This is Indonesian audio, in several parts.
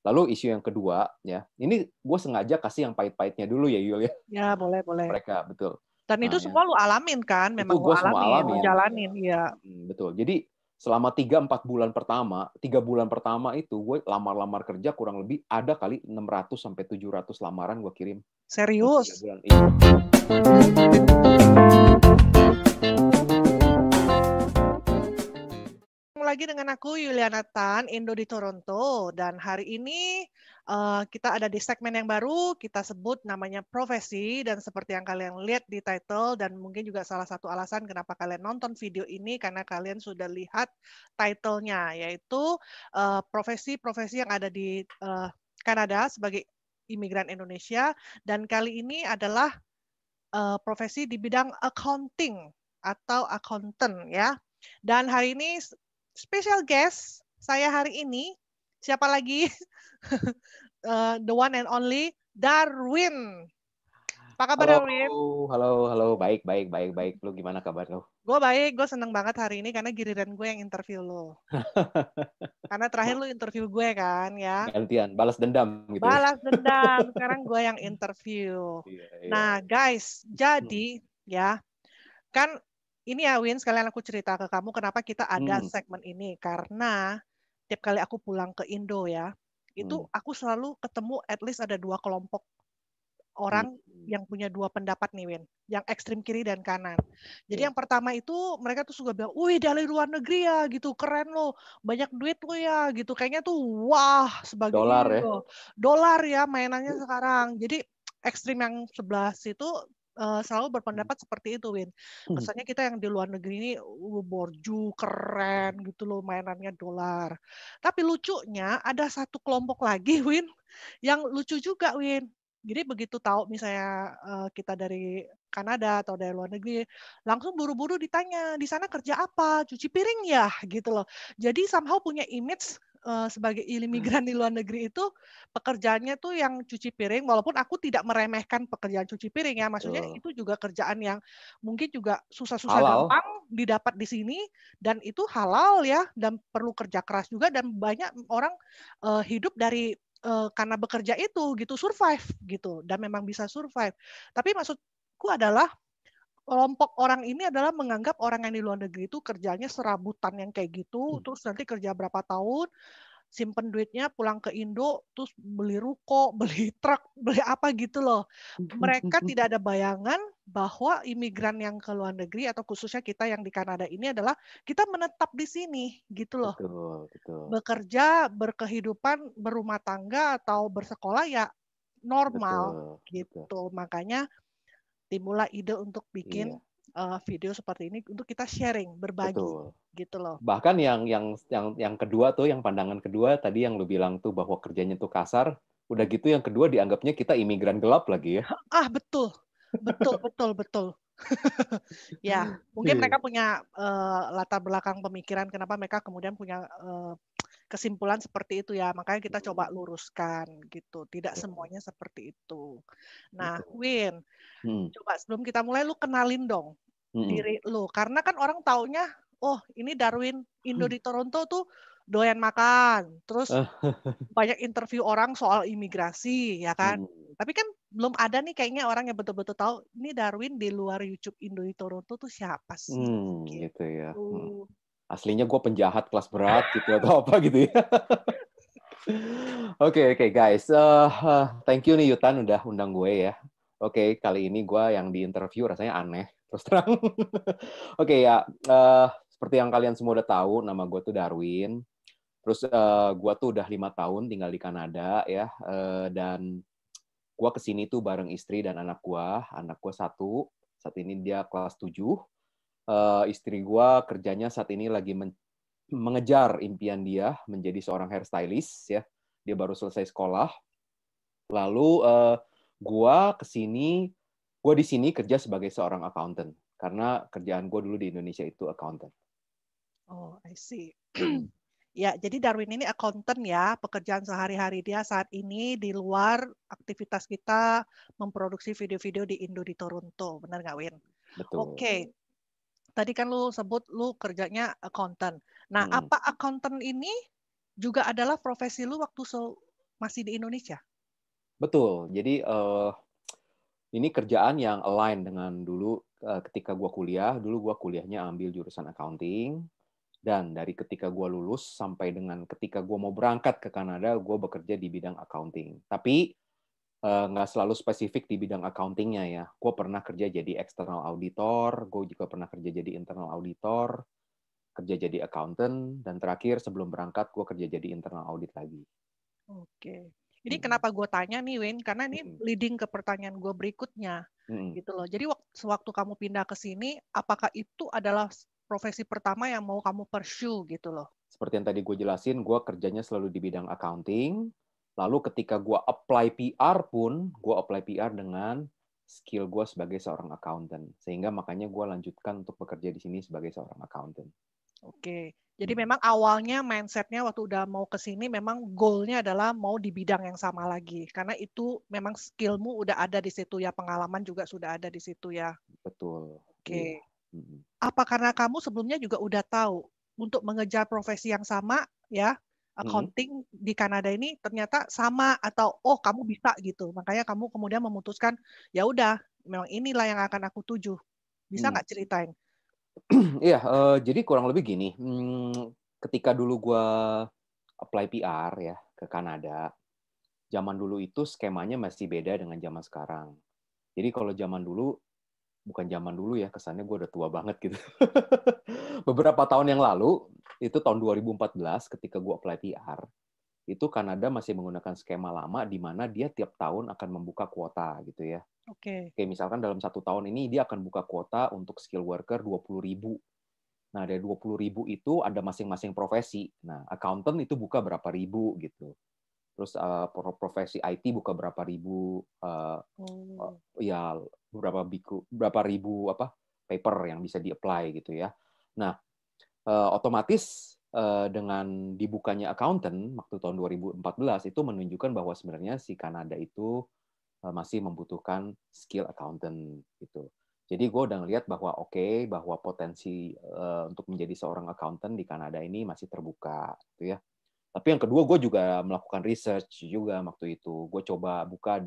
Lalu isu yang kedua, ya, ini gue sengaja kasih yang pahit-pahitnya dulu ya Yul ya. Ya, boleh. Mereka, betul. Dan itu Nah, semua lu alamin kan? itu Memang lu gue semua alamin, lu alamin. jalanin, ya. Betul. Jadi selama 3-4 bulan pertama, 3 bulan pertama itu gue lamar-lamar kerja kurang lebih ada kali 600 sampai 700 lamaran gue kirim. Serius? 3 bulan. Lagi dengan aku Yuliana Tan, Indo di Toronto, dan hari ini kita ada di segmen yang baru, kita sebut namanya profesi, dan seperti yang kalian lihat di title, dan mungkin juga salah satu alasan kenapa kalian nonton video ini, karena kalian sudah lihat titlenya, yaitu profesi-profesi yang ada di Kanada sebagai imigran Indonesia, dan kali ini adalah profesi di bidang accounting atau accountant ya. Dan hari ini special guest saya hari ini, siapa lagi? The one and only Darwin. Apa kabar Darwin? Halo, baik. Lu gimana kabar lu? Gue baik, gue seneng banget hari ini karena giliran gue yang interview lo. Karena terakhir lu interview gue kan ya. Gantian, balas dendam gitu ya. Balas dendam, sekarang gue yang interview. Iya. Nah guys, jadi ya, kan ini ya Win, sekalian aku cerita ke kamu kenapa kita ada segmen ini. Karena tiap kali aku pulang ke Indo ya, itu aku selalu ketemu at least ada 2 kelompok orang yang punya 2 pendapat nih Win, yang ekstrim kiri dan kanan. Jadi yang pertama itu mereka tuh suka bilang, wih dari luar negeri ya gitu, keren loh, banyak duit lo ya gitu. Kayaknya tuh wah sebagai dolar ya. Dolar ya mainannya sekarang. Jadi ekstrim yang sebelah situ selalu berpendapat seperti itu Win. Kesannya kita yang di luar negeri ini borju keren gitu loh, mainannya dolar. Tapi lucunya ada satu kelompok lagi Win yang lucu juga Win. Jadi begitu tahu misalnya kita dari Kanada atau dari luar negeri, langsung buru-buru ditanya, di sana kerja apa? Cuci piring ya? Gitu loh. Jadi somehow punya image sebagai imigran di luar negeri itu pekerjaannya tuh yang cuci piring, walaupun aku tidak meremehkan pekerjaan cuci piring ya, maksudnya itu juga kerjaan yang mungkin juga susah-susah gampang didapat di sini, dan itu halal ya, dan perlu kerja keras juga, dan banyak orang hidup dari karena bekerja itu gitu, survive gitu, dan memang bisa survive. Tapi maksudku adalah kelompok orang ini adalah menganggap orang yang di luar negeri itu kerjanya serabutan yang kayak gitu, terus nanti kerja berapa tahun, simpen duitnya pulang ke Indo, terus beli ruko, beli truk, beli apa gitu loh. Mereka tidak ada bayangan bahwa imigran yang ke luar negeri atau khususnya kita yang di Kanada ini adalah kita menetap di sini gitu loh. Betul. Bekerja, berkehidupan, berumah tangga atau bersekolah ya normal gitu. Makanya timbullah ide untuk bikin video seperti ini untuk kita sharing, berbagi gitu loh. Bahkan yang kedua tuh, yang pandangan kedua tadi yang lu bilang tuh bahwa kerjanya tuh kasar, udah gitu yang kedua dianggapnya kita imigran gelap lagi ya. Betul. Ya, mungkin mereka punya latar belakang pemikiran kenapa mereka kemudian punya kesimpulan seperti itu ya. Makanya kita coba luruskan gitu. Tidak semuanya seperti itu. Nah, Win, coba sebelum kita mulai lu kenalin dong diri lu. Karena kan orang taunya, oh ini Darwin Indo di Toronto tuh doyan makan. Terus banyak interview orang soal imigrasi ya kan. Tapi kan belum ada nih kayaknya orang yang betul-betul tahu ini Darwin di luar YouTube Indo di Toronto tuh siapa sih? Gitu ya. Aslinya gue penjahat kelas berat gitu atau apa gitu ya. Oke, guys. Thank you nih Yutan udah undang gue ya. Oke, kali ini gue yang di interview rasanya aneh, terus terang. Oke ya, seperti yang kalian semua udah tahu, nama gue tuh Darwin. Terus gue tuh udah 5 tahun tinggal di Kanada ya, dan gue kesini tuh bareng istri dan anak gue. Anak gue satu, saat ini dia kelas 7. Istri gue kerjanya saat ini lagi mengejar impian dia menjadi seorang hairstylist ya. Dia baru selesai sekolah. Lalu gue di sini kerja sebagai seorang accountant karena kerjaan gue dulu di Indonesia itu accountant. Oh, I see. Ya, jadi Darwin ini accountant ya, pekerjaan sehari-hari dia saat ini di luar aktivitas kita memproduksi video-video di Indo di Toronto, benar nggak Win? Betul. Oke. Tadi kan lu sebut lu kerjanya accountant. Nah, apa accountant ini juga adalah profesi lu waktu masih di Indonesia? Betul. Jadi ini kerjaan yang align dengan dulu ketika gue kuliah. Dulu gue kuliahnya ambil jurusan accounting. Dan dari ketika gue lulus sampai dengan ketika gue mau berangkat ke Kanada, gue bekerja di bidang accounting. Tapi nggak selalu spesifik di bidang accountingnya ya. Gue pernah kerja jadi external auditor, gue juga pernah kerja jadi internal auditor, kerja jadi accountant, dan terakhir sebelum berangkat gue kerja jadi internal audit lagi. Oke. Ini kenapa gue tanya nih, Win? Karena ini leading ke pertanyaan gue berikutnya, gitu loh. Jadi sewaktu kamu pindah ke sini, apakah itu adalah profesi pertama yang mau kamu pursue, gitu loh? Seperti yang tadi gue jelasin, gue kerjanya selalu di bidang accounting. Lalu ketika gue apply PR pun, gue apply PR dengan skill gue sebagai seorang accountant. Sehingga makanya gue lanjutkan untuk bekerja di sini sebagai seorang accountant. Oke. Jadi memang awalnya mindset-nya waktu udah mau ke sini memang goal-nya adalah mau di bidang yang sama lagi. Karena itu memang skill-mu udah ada di situ ya, pengalaman juga sudah ada di situ ya. Betul. Oke. Iya. Apa karena kamu sebelumnya juga udah tahu untuk mengejar profesi yang sama ya, accounting di Kanada ini ternyata sama atau oh kamu bisa gitu. Makanya kamu kemudian memutuskan ya udah memang inilah yang akan aku tuju. Bisa nggak ceritain? Iya, jadi kurang lebih gini. Ketika dulu gue apply PR ya ke Kanada, zaman dulu itu skemanya masih beda dengan zaman sekarang. Jadi kalau zaman dulu, bukan zaman dulu ya, kesannya gue udah tua banget gitu. Beberapa tahun yang lalu, itu tahun 2014 ketika gue apply PR, itu Kanada masih menggunakan skema lama di mana dia tiap tahun akan membuka kuota gitu ya. Oke. Kayak misalkan dalam 1 tahun ini dia akan buka kuota untuk skill worker 20.000. Nah, dari 20.000 itu ada masing-masing profesi. Nah, accountant itu buka berapa ribu gitu. Terus profesi IT buka berapa ribu, ya berapa ribu paper yang bisa di-apply gitu ya. Nah, otomatis dengan dibukanya accountant waktu tahun 2014 itu menunjukkan bahwa sebenarnya si Kanada itu masih membutuhkan skill accountant gitu. Jadi gue udah ngeliat bahwa bahwa potensi untuk menjadi seorang accountant di Kanada ini masih terbuka gitu ya. Tapi yang kedua gue juga melakukan research juga waktu itu. Gue coba buka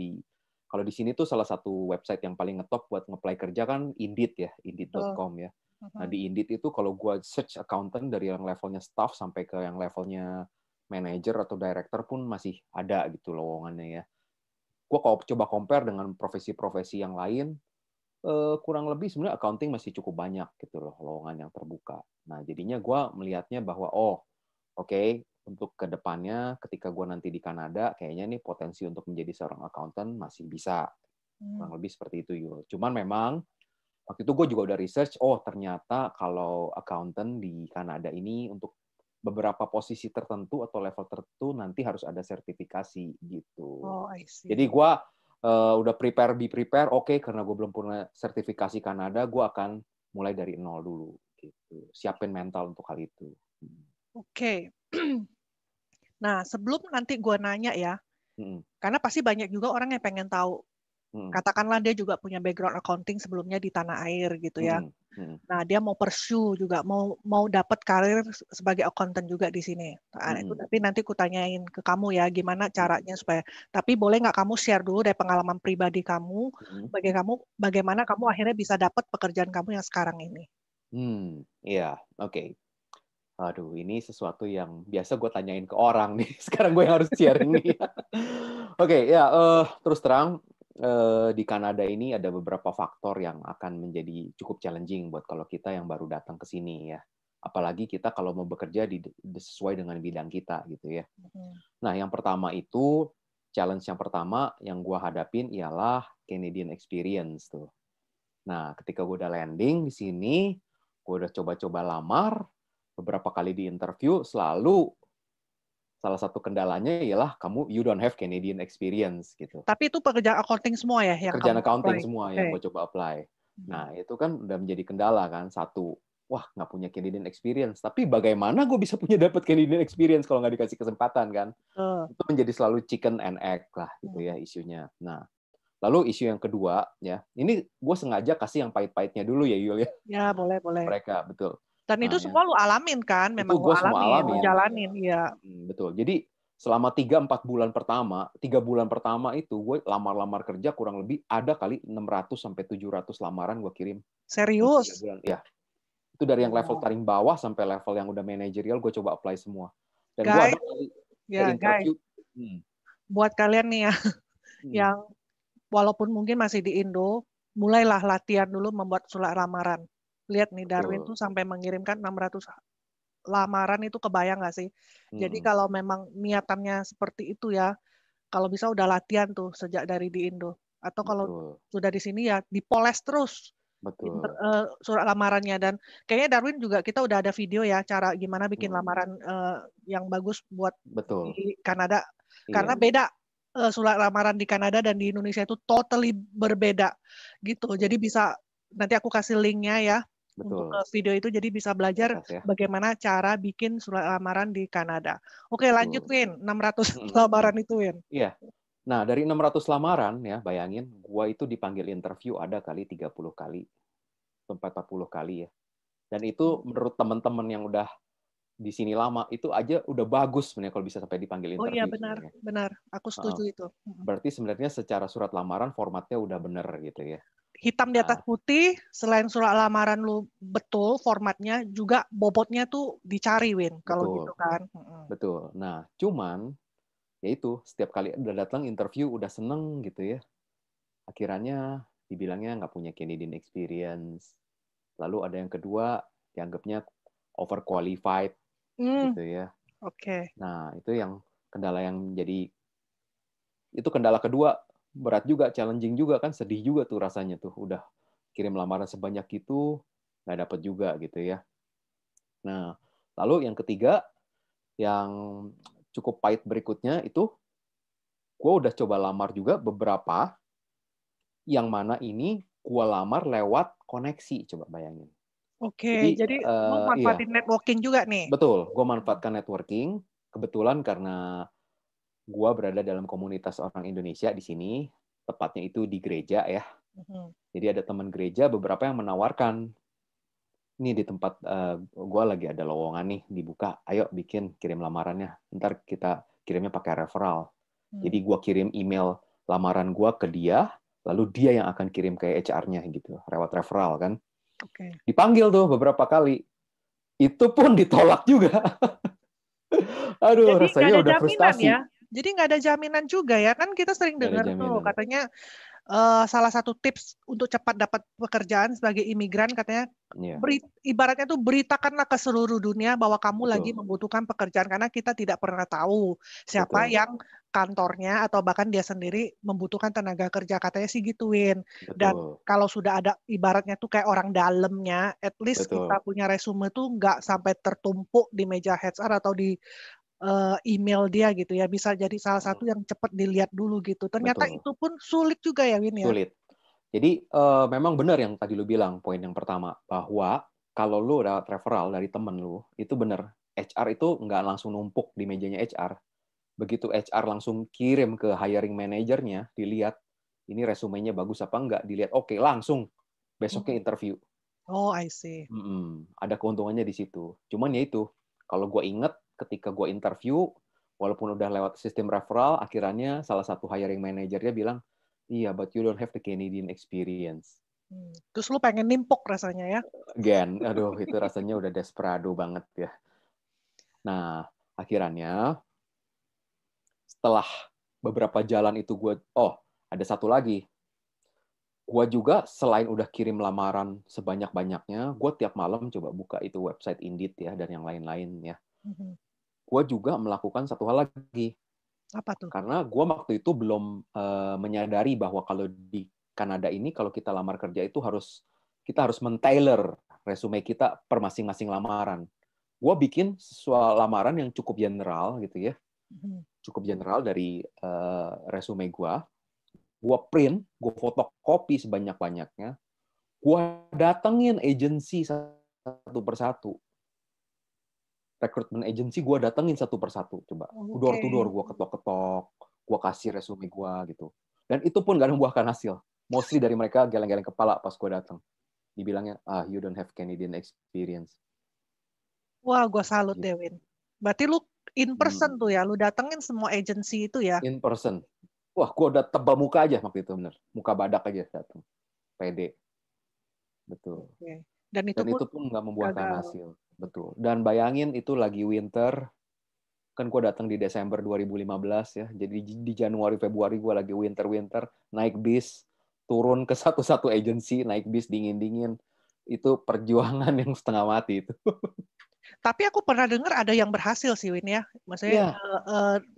kalau di sini tuh salah satu website yang paling ngetop buat nge-apply kerja kan Indeed ya, Indeed.com ya. Nah di Indeed itu kalau gue search accountant dari yang levelnya staff sampai ke yang levelnya manager atau director pun masih ada gitu lowongannya ya. Gue coba compare dengan profesi-profesi yang lain, kurang lebih sebenarnya accounting masih cukup banyak gitu loh lowongan yang terbuka. Nah jadinya gue melihatnya bahwa untuk kedepannya ketika gue nanti di Kanada kayaknya nih potensi untuk menjadi seorang accountant masih bisa, kurang lebih seperti itu Yul. Cuman memang waktu itu gue juga udah research, ternyata kalau accountant di Kanada ini untuk beberapa posisi tertentu atau level tertentu nanti harus ada sertifikasi gitu. Oh, I see. Jadi gue udah be prepare, karena gue belum punya sertifikasi Kanada, gue akan mulai dari nol dulu gitu. Siapin mental untuk hal itu. Oke. Nah, sebelum nanti gue nanya ya, karena pasti banyak juga orang yang pengen tahu. Katakanlah dia juga punya background accounting sebelumnya di tanah air gitu ya. Nah, dia mau pursue juga, mau dapat karir sebagai accountant juga di sini. Nah, itu tapi nanti ku tanyain ke kamu ya, gimana caranya supaya. Tapi boleh nggak kamu share dulu dari pengalaman pribadi kamu, bagaimana kamu akhirnya bisa dapat pekerjaan kamu yang sekarang ini. Iya, oke. Aduh, ini sesuatu yang biasa gue tanyain ke orang nih. Sekarang gue yang harus sharing nih. Terus terang, di Kanada ini ada beberapa faktor yang akan menjadi cukup challenging buat kalau kita yang baru datang ke sini ya. Apalagi kita kalau mau bekerja sesuai dengan bidang kita gitu ya. Nah, yang pertama itu, challenge yang pertama yang gue hadapin ialah Canadian experience tuh. Nah, ketika gue udah landing di sini, gue udah coba-coba lamar, beberapa kali di interview, selalu salah satu kendalanya ialah you don't have Canadian experience gitu. Tapi itu pekerjaan accounting semua ya yang pekerjaan kamu accounting apply? semua yang gue coba apply. Nah, itu kan udah menjadi kendala kan. Satu, nggak punya Canadian experience. Tapi bagaimana gue bisa punya dapat Canadian experience kalau nggak dikasih kesempatan kan? Itu menjadi selalu chicken and egg lah gitu ya isunya. Nah, lalu isu yang kedua ya, ini gue sengaja kasih yang pahit-pahitnya dulu ya Yul ya. Ya, boleh. Mereka, betul. Dan itu semua lu alamin kan? Memang Itu lu gue semua alamin, lu alamin. jalanin, ya. Betul. Jadi selama 3-4 bulan pertama, 3 bulan pertama itu gue lamar-lamar kerja kurang lebih ada kali 600 sampai 700 lamaran gue kirim. Dalam 3 Serius? bulan. Ya, itu dari yang level Wow. paling bawah sampai level yang udah manajerial gue coba apply semua. Dan gue Guys, ada kali ke ya guys, interview. buat kalian nih ya, yang walaupun mungkin masih di Indo, mulailah latihan dulu membuat surat lamaran. Lihat nih, Darwin tuh sampai mengirimkan 600 lamaran, itu kebayang nggak sih? Jadi kalau memang niatannya seperti itu ya, kalau bisa udah latihan tuh sejak dari di Indo. Atau kalau sudah di sini ya dipoles terus surat lamarannya. Dan kayaknya Darwin juga kita udah ada video ya cara gimana bikin lamaran yang bagus buat di Kanada. Karena beda surat lamaran di Kanada dan di Indonesia itu totally berbeda gitu. Jadi bisa nanti aku kasih linknya ya untuk video itu, jadi bisa belajar bagaimana cara bikin surat lamaran di Kanada. Oke, lanjut Win, 600 lamaran itu Win. Iya. Nah, dari 600 lamaran ya, bayangin gua itu dipanggil interview ada kali 30 kali sampai 40 kali ya. Dan itu menurut teman-teman yang udah di sini lama itu aja udah bagus sebenarnya kalau bisa sampai dipanggil interview. Oh iya, benar. Aku setuju itu. Berarti sebenarnya secara surat lamaran formatnya udah bener gitu ya. Hitam di atas putih, selain surat lamaran lu betul formatnya, juga bobotnya tuh dicari, Win, kalau gitu kan. Betul. Nah, cuman ya itu setiap kali udah datang interview udah seneng gitu ya. Akhirnya dibilangnya nggak punya Canadian experience. Lalu ada yang kedua dianggapnya overqualified gitu ya. Oke. Nah, itu yang kendala yang jadi itu kendala kedua, berat juga, challenging juga kan, sedih juga tuh rasanya tuh. Udah kirim lamaran sebanyak itu nggak dapet juga gitu ya. Nah, lalu yang ketiga yang cukup pahit berikutnya itu gue udah coba lamar juga beberapa yang mana ini gue lamar lewat koneksi, coba bayangin. Oke, jadi lu manfaatin networking juga nih. Betul, gue manfaatkan networking. Kebetulan karena gue berada dalam komunitas orang Indonesia di sini, tepatnya itu di gereja ya. Jadi ada teman gereja beberapa yang menawarkan, nih di tempat gue lagi ada lowongan nih dibuka, ayo kirim lamarannya. Ntar kita kirimnya pakai referral. Jadi gue kirim email lamaran gue ke dia, lalu dia yang akan kirim ke HR-nya gitu, lewat referral kan. Dipanggil tuh beberapa kali. Itu pun ditolak juga. Aduh, jadi rasanya udah frustasi. Ya. Jadi nggak ada jaminan juga ya, kan kita sering dengar tuh katanya salah satu tips untuk cepat dapat pekerjaan sebagai imigran katanya ibaratnya tuh beritakanlah ke seluruh dunia bahwa kamu lagi membutuhkan pekerjaan, karena kita tidak pernah tahu siapa yang kantornya atau bahkan dia sendiri membutuhkan tenaga kerja, katanya sih gituin. Dan kalau sudah ada ibaratnya tuh kayak orang dalamnya, at least kita punya resume tuh nggak sampai tertumpuk di meja HR atau di email dia gitu ya, bisa jadi salah satu yang cepat dilihat dulu gitu. Ternyata itu pun sulit juga ya, Win ya. Sulit. Jadi memang benar yang tadi lu bilang, poin yang pertama, bahwa kalau lu dapat referral dari temen lu, itu benar. HR itu nggak langsung numpuk di mejanya HR. Begitu HR langsung kirim ke hiring manajernya, dilihat ini resumenya bagus apa enggak, dilihat oke, langsung besoknya interview. Oh, I see. Ada keuntungannya di situ. Cuman ya itu, kalau gue inget ketika gue interview, walaupun udah lewat sistem referral, akhirnya salah satu hiring manajernya bilang, iya, but you don't have the Canadian experience. Terus lu pengen nimpuk rasanya ya? Again, aduh itu rasanya udah desperado banget ya. Nah, akhirnya setelah beberapa jalan itu gue, ada satu lagi. Gue juga selain udah kirim lamaran sebanyak-banyaknya, gue tiap malam coba buka itu website Indeed ya dan yang lain-lain ya. Gue juga melakukan satu hal lagi. Apa tuh? Karena gue waktu itu belum menyadari bahwa kalau di Kanada ini kalau kita lamar kerja itu kita harus men-tailor resume kita per masing-masing lamaran. Gue bikin sesuatu lamaran yang cukup general gitu ya, cukup general dari resume gue. Gue print, gue fotokopi sebanyak-banyaknya, gue datengin agensi satu persatu. Recruitment agency gue datengin satu persatu, coba. Door to door, gue ketok-ketok, gue kasih resume gue gitu. Dan itu pun gak membuahkan hasil. Mostly dari mereka geleng-geleng kepala pas gue datang. Dibilangnya, you don't have Canadian experience. Wah, gue salut deh, Win. Berarti lu in person tuh ya, lu datengin semua agensi itu ya. In person. Wah, gue udah tebal muka aja waktu itu, bener. Muka badak aja datang. Pede. Betul. Okay. Dan itu pun nggak membuahkan gagal. hasil. Betul. Dan bayangin itu lagi winter. Kan gue datang di Desember 2015 ya. Jadi di Januari, Februari gue lagi winter. Naik bis. Turun ke satu-satu agensi. Naik bis dingin-dingin. Itu perjuangan yang setengah mati itu. Tapi aku pernah dengar ada yang berhasil sih, Win ya. Maksudnya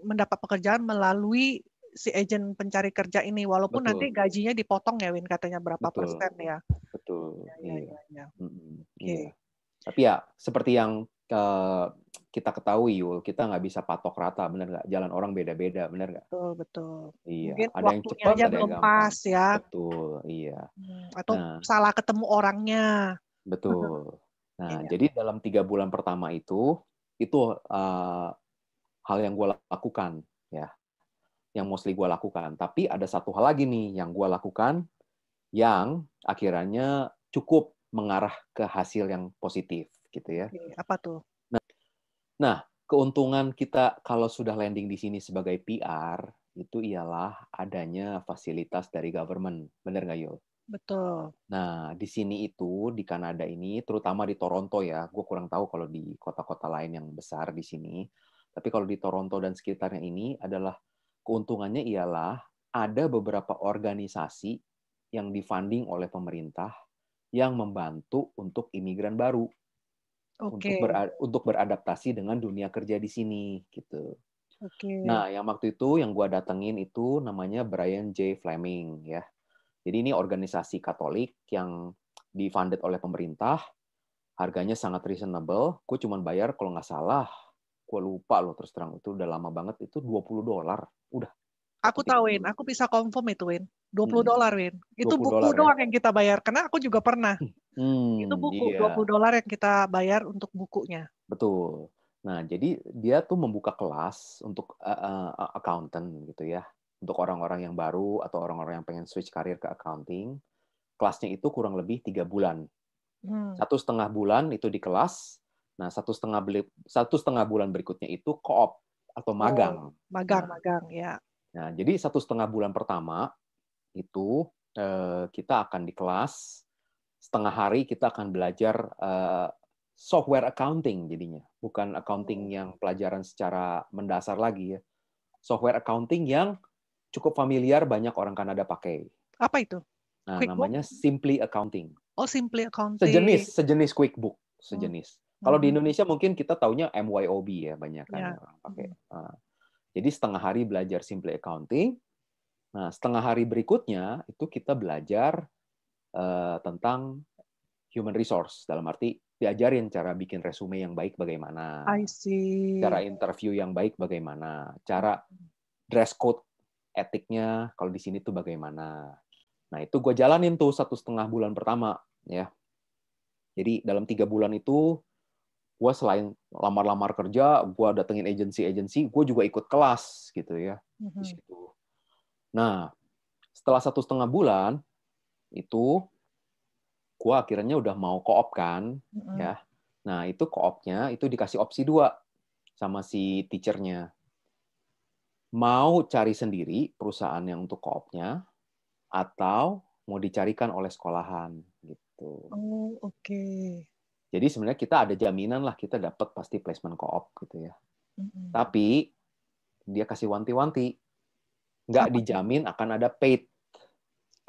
mendapat pekerjaan melalui si agen pencari kerja ini, walaupun Betul. nanti gajinya dipotong ya, Win, katanya berapa persen ya. Betul. Ya. Iya. Tapi ya seperti yang kita ketahui, Yul, kita nggak bisa patok rata, bener nggak? Jalan orang beda-beda, bener nggak? Betul. Iya. Mungkin Ada yang waktunya cepat, aja ada yang belum gampang. pas ya. Betul, iya. Atau salah ketemu orangnya. Betul. Nah, jadi dalam 3 bulan pertama itu hal yang gue lakukan, ya, yang mostly gue lakukan. Tapi ada satu hal lagi nih yang gue lakukan yang akhirnya cukup mengarah ke hasil yang positif, gitu ya. Apa tuh? Nah, keuntungan kita kalau sudah landing di sini sebagai PR itu ialah adanya fasilitas dari government, bener nggak, Yul? Betul. Nah, di sini itu, di Kanada ini, terutama di Toronto ya, gue kurang tahu kalau di kota-kota lain yang besar di sini, tapi kalau di Toronto dan sekitarnya ini adalah keuntungannya ialah ada beberapa organisasi yang difunding oleh pemerintah yang membantu untuk imigran baru untuk beradaptasi dengan dunia kerja di sini gitu. Nah, yang waktu itu yang gue datengin itu namanya Brian J. Fleming ya. Jadi ini organisasi Katolik yang difunded oleh pemerintah, harganya sangat reasonable. Gue cuma bayar kalau nggak salah, gue lupa loh terus terang itu udah lama banget itu $20, udah. Aku tahu, Win. Aku bisa confirm itu, Win. $20, Win. Itu buku $20 doang yang kita bayar. Karena aku juga pernah. Itu buku, iya. $20 yang kita bayar untuk bukunya. Betul. Nah, jadi dia tuh membuka kelas untuk accountant gitu ya. Untuk orang-orang yang baru atau orang-orang yang pengen switch karir ke accounting. Kelasnya itu kurang lebih 3 bulan. 1,5 bulan itu di kelas. Nah, 1,5 bulan berikutnya itu co-op atau magang. Magang, ya. Nah, jadi 1,5 bulan pertama itu kita akan di kelas. Setengah hari kita akan belajar software accounting jadinya. Bukan accounting yang pelajaran secara mendasar lagi ya. Software accounting yang cukup familiar banyak orang Kanada pakai. Apa itu? Nah, namanya Simply Accounting. Oh, Simply Accounting. Sejenis QuickBook, sejenis. Kalau di Indonesia mungkin kita taunya MYOB ya, banyak kan orang pakai. Nah, jadi setengah hari belajar Simply Accounting. Nah, setengah hari berikutnya itu kita belajar tentang human resource, dalam arti diajarin cara bikin resume yang baik bagaimana, cara interview yang baik bagaimana, cara dress code etiknya kalau di sini tuh bagaimana. Nah, itu gue jalanin tuh 1,5 bulan pertama ya. Jadi dalam 3 bulan itu gue selain lamar-lamar kerja, gue datengin agensi-agensi, gue juga ikut kelas gitu ya di situ. Nah, setelah 1,5 bulan itu gue akhirnya udah mau co-op kan, ya. Nah, itu co-opnya itu dikasih opsi 2 sama si teachernya. Mau cari sendiri perusahaan yang untuk co-opnya, atau mau dicarikan oleh sekolahan gitu. Oh, oke. Jadi sebenarnya kita ada jaminan lah kita dapat pasti placement co-op gitu ya. Tapi dia kasih wanti-wanti, nggak dijamin akan ada paid.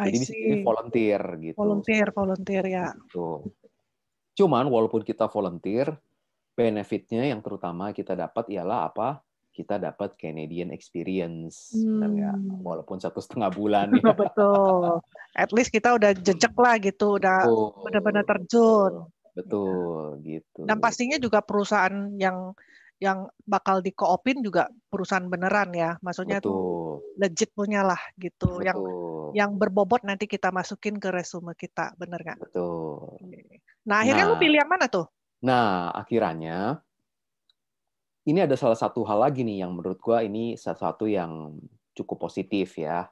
Jadi bisa jadi volunteer gitu. Volunteer ya. Gitu. Cuman walaupun kita volunteer, benefitnya yang terutama kita dapat ialah apa? Kita dapat Canadian experience, benar nggak? Walaupun 1,5 bulan. Ya. Betul. At least kita udah jejak lah gitu, udah benar-benar terjun. Betul, gitu. Dan pastinya juga perusahaan yang bakal di co-opin juga perusahaan beneran ya, maksudnya tuh legit punya lah gitu, yang berbobot nanti kita masukin ke resume kita, bener nggak? Betul. Nah akhirnya lu pilih yang mana tuh? Nah akhirnya ini ada salah satu hal lagi nih yang menurut gua ini sesuatu yang cukup positif ya,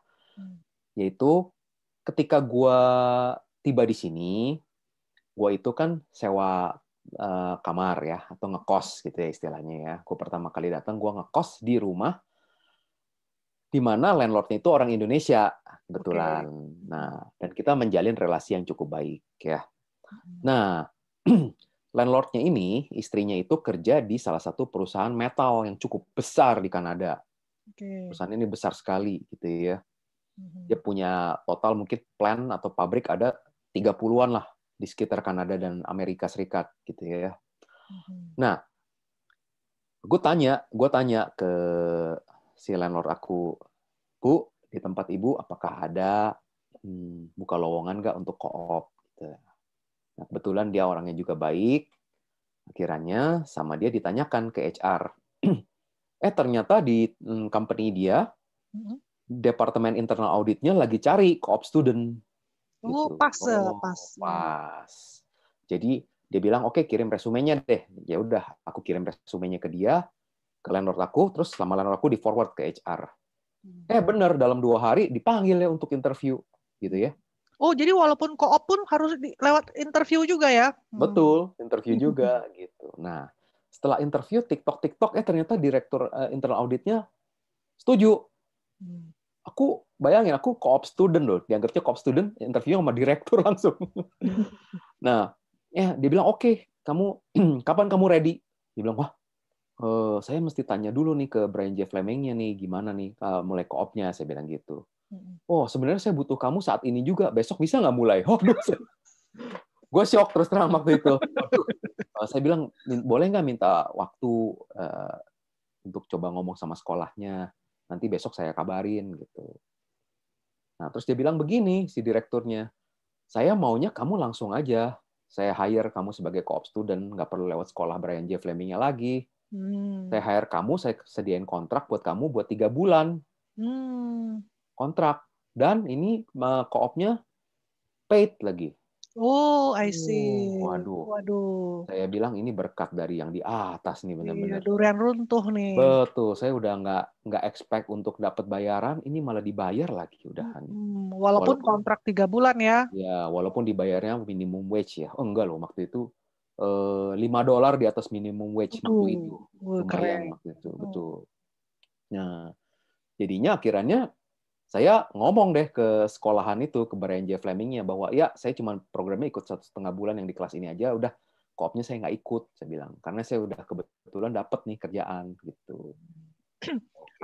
yaitu ketika gua tiba di sini, gua itu kan sewa kamar ya, atau ngekos gitu ya istilahnya ya. Gue pertama kali datang, gue ngekos di rumah di mana landlordnya itu orang Indonesia kebetulan. Nah, dan kita menjalin relasi yang cukup baik ya. Nah, landlordnya ini, istrinya itu kerja di salah satu perusahaan metal yang cukup besar di Kanada. Perusahaan ini besar sekali gitu ya. Dia punya total mungkin plant atau pabrik ada 30-an lah di sekitar Kanada dan Amerika Serikat gitu ya. Nah, gue tanya ke si landlord aku, Bu, di tempat Ibu apakah ada buka lowongan nggak untuk co-op? Gitu. Nah, kebetulan dia orangnya juga baik. Akhirnya sama dia ditanyakan ke HR. Ternyata di company dia, departemen internal auditnya lagi cari co-op student. Gitu. Pas. Jadi dia bilang, oke, kirim resumenya deh. Ya udah, aku kirim resumenya ke dia, ke landlord aku, terus sama landlord aku di forward ke HR. Benar, dalam 2 hari dipanggil ya untuk interview, gitu ya. Oh, jadi walaupun co-op pun harus lewat interview juga ya? Betul, interview juga gitu. Nah, setelah interview TikTok ternyata direktur internal auditnya setuju. Aku bayangin, aku co-op student loh, dianggapnya co-op student, interview sama direktur langsung. Nah, dia bilang, oke, kamu kapan kamu ready? Dia bilang, wah, saya mesti tanya dulu nih ke Brian J. Fleming-nya nih, gimana nih mulai co-op-nya, saya bilang gitu. Oh, sebenarnya saya butuh kamu saat ini juga, besok bisa nggak mulai? Gue shock terus terang waktu itu. Saya bilang, boleh nggak minta waktu untuk coba ngomong sama sekolahnya, nanti besok saya kabarin gitu. Nah, terus dia bilang begini, si direkturnya, saya maunya kamu langsung aja, saya hire kamu sebagai co-op student, nggak perlu lewat sekolah Brian J. Fleming-nya lagi. Saya hire kamu, saya sediain kontrak buat kamu buat 3 bulan. Kontrak. Dan ini co-op-nya paid lagi. Oh, I see. Waduh. Saya bilang ini berkat dari yang di atas nih benar-benar. Durian runtuh nih. Betul, saya udah nggak expect untuk dapat bayaran, ini malah dibayar lagi udahan. Walaupun kontrak 3 bulan ya. Ya, walaupun dibayarnya minimum wage ya. Oh enggak loh, waktu itu $5 di atas minimum wage waktu itu. Lumayan waktu itu, betul. Nah, jadinya akhirnya saya ngomong deh ke sekolahan itu, ke Brian J. Fleming-nya, bahwa ya saya cuma programnya ikut 1,5 bulan yang di kelas ini aja, udah co-op-nya saya nggak ikut, saya bilang. Karena saya udah kebetulan dapat nih kerjaan. Gitu.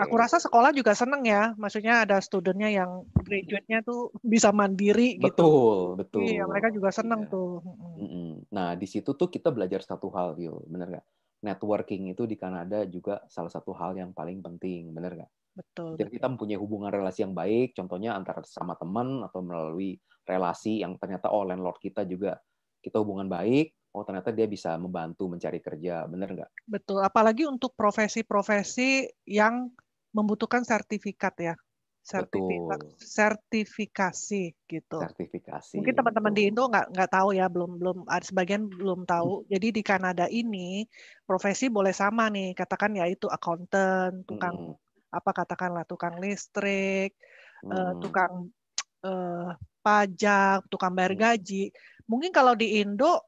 Aku rasa sekolah juga seneng ya, maksudnya ada studentnya yang graduate-nya tuh bisa mandiri gitu. Betul. Iya, mereka juga seneng tuh. Nah, di situ tuh kita belajar satu hal, Yul. Bener nggak? Networking itu di Kanada juga salah satu hal yang paling penting, bener nggak? Betul. Jadi kita mempunyai hubungan relasi yang baik, contohnya antara sama teman atau melalui relasi yang ternyata landlord kita juga kita hubungan baik, ternyata dia bisa membantu mencari kerja, bener nggak? Betul, apalagi untuk profesi-profesi yang membutuhkan sertifikat ya. Sertifikasi gitu. Sertifikasi. Mungkin teman-teman di Indo nggak tahu ya, belum ada sebagian belum tahu. Jadi di Kanada ini profesi boleh sama nih, katakan ya itu accountant, tukang katakanlah tukang listrik, tukang pajak, tukang bayar gaji. Mungkin kalau di Indo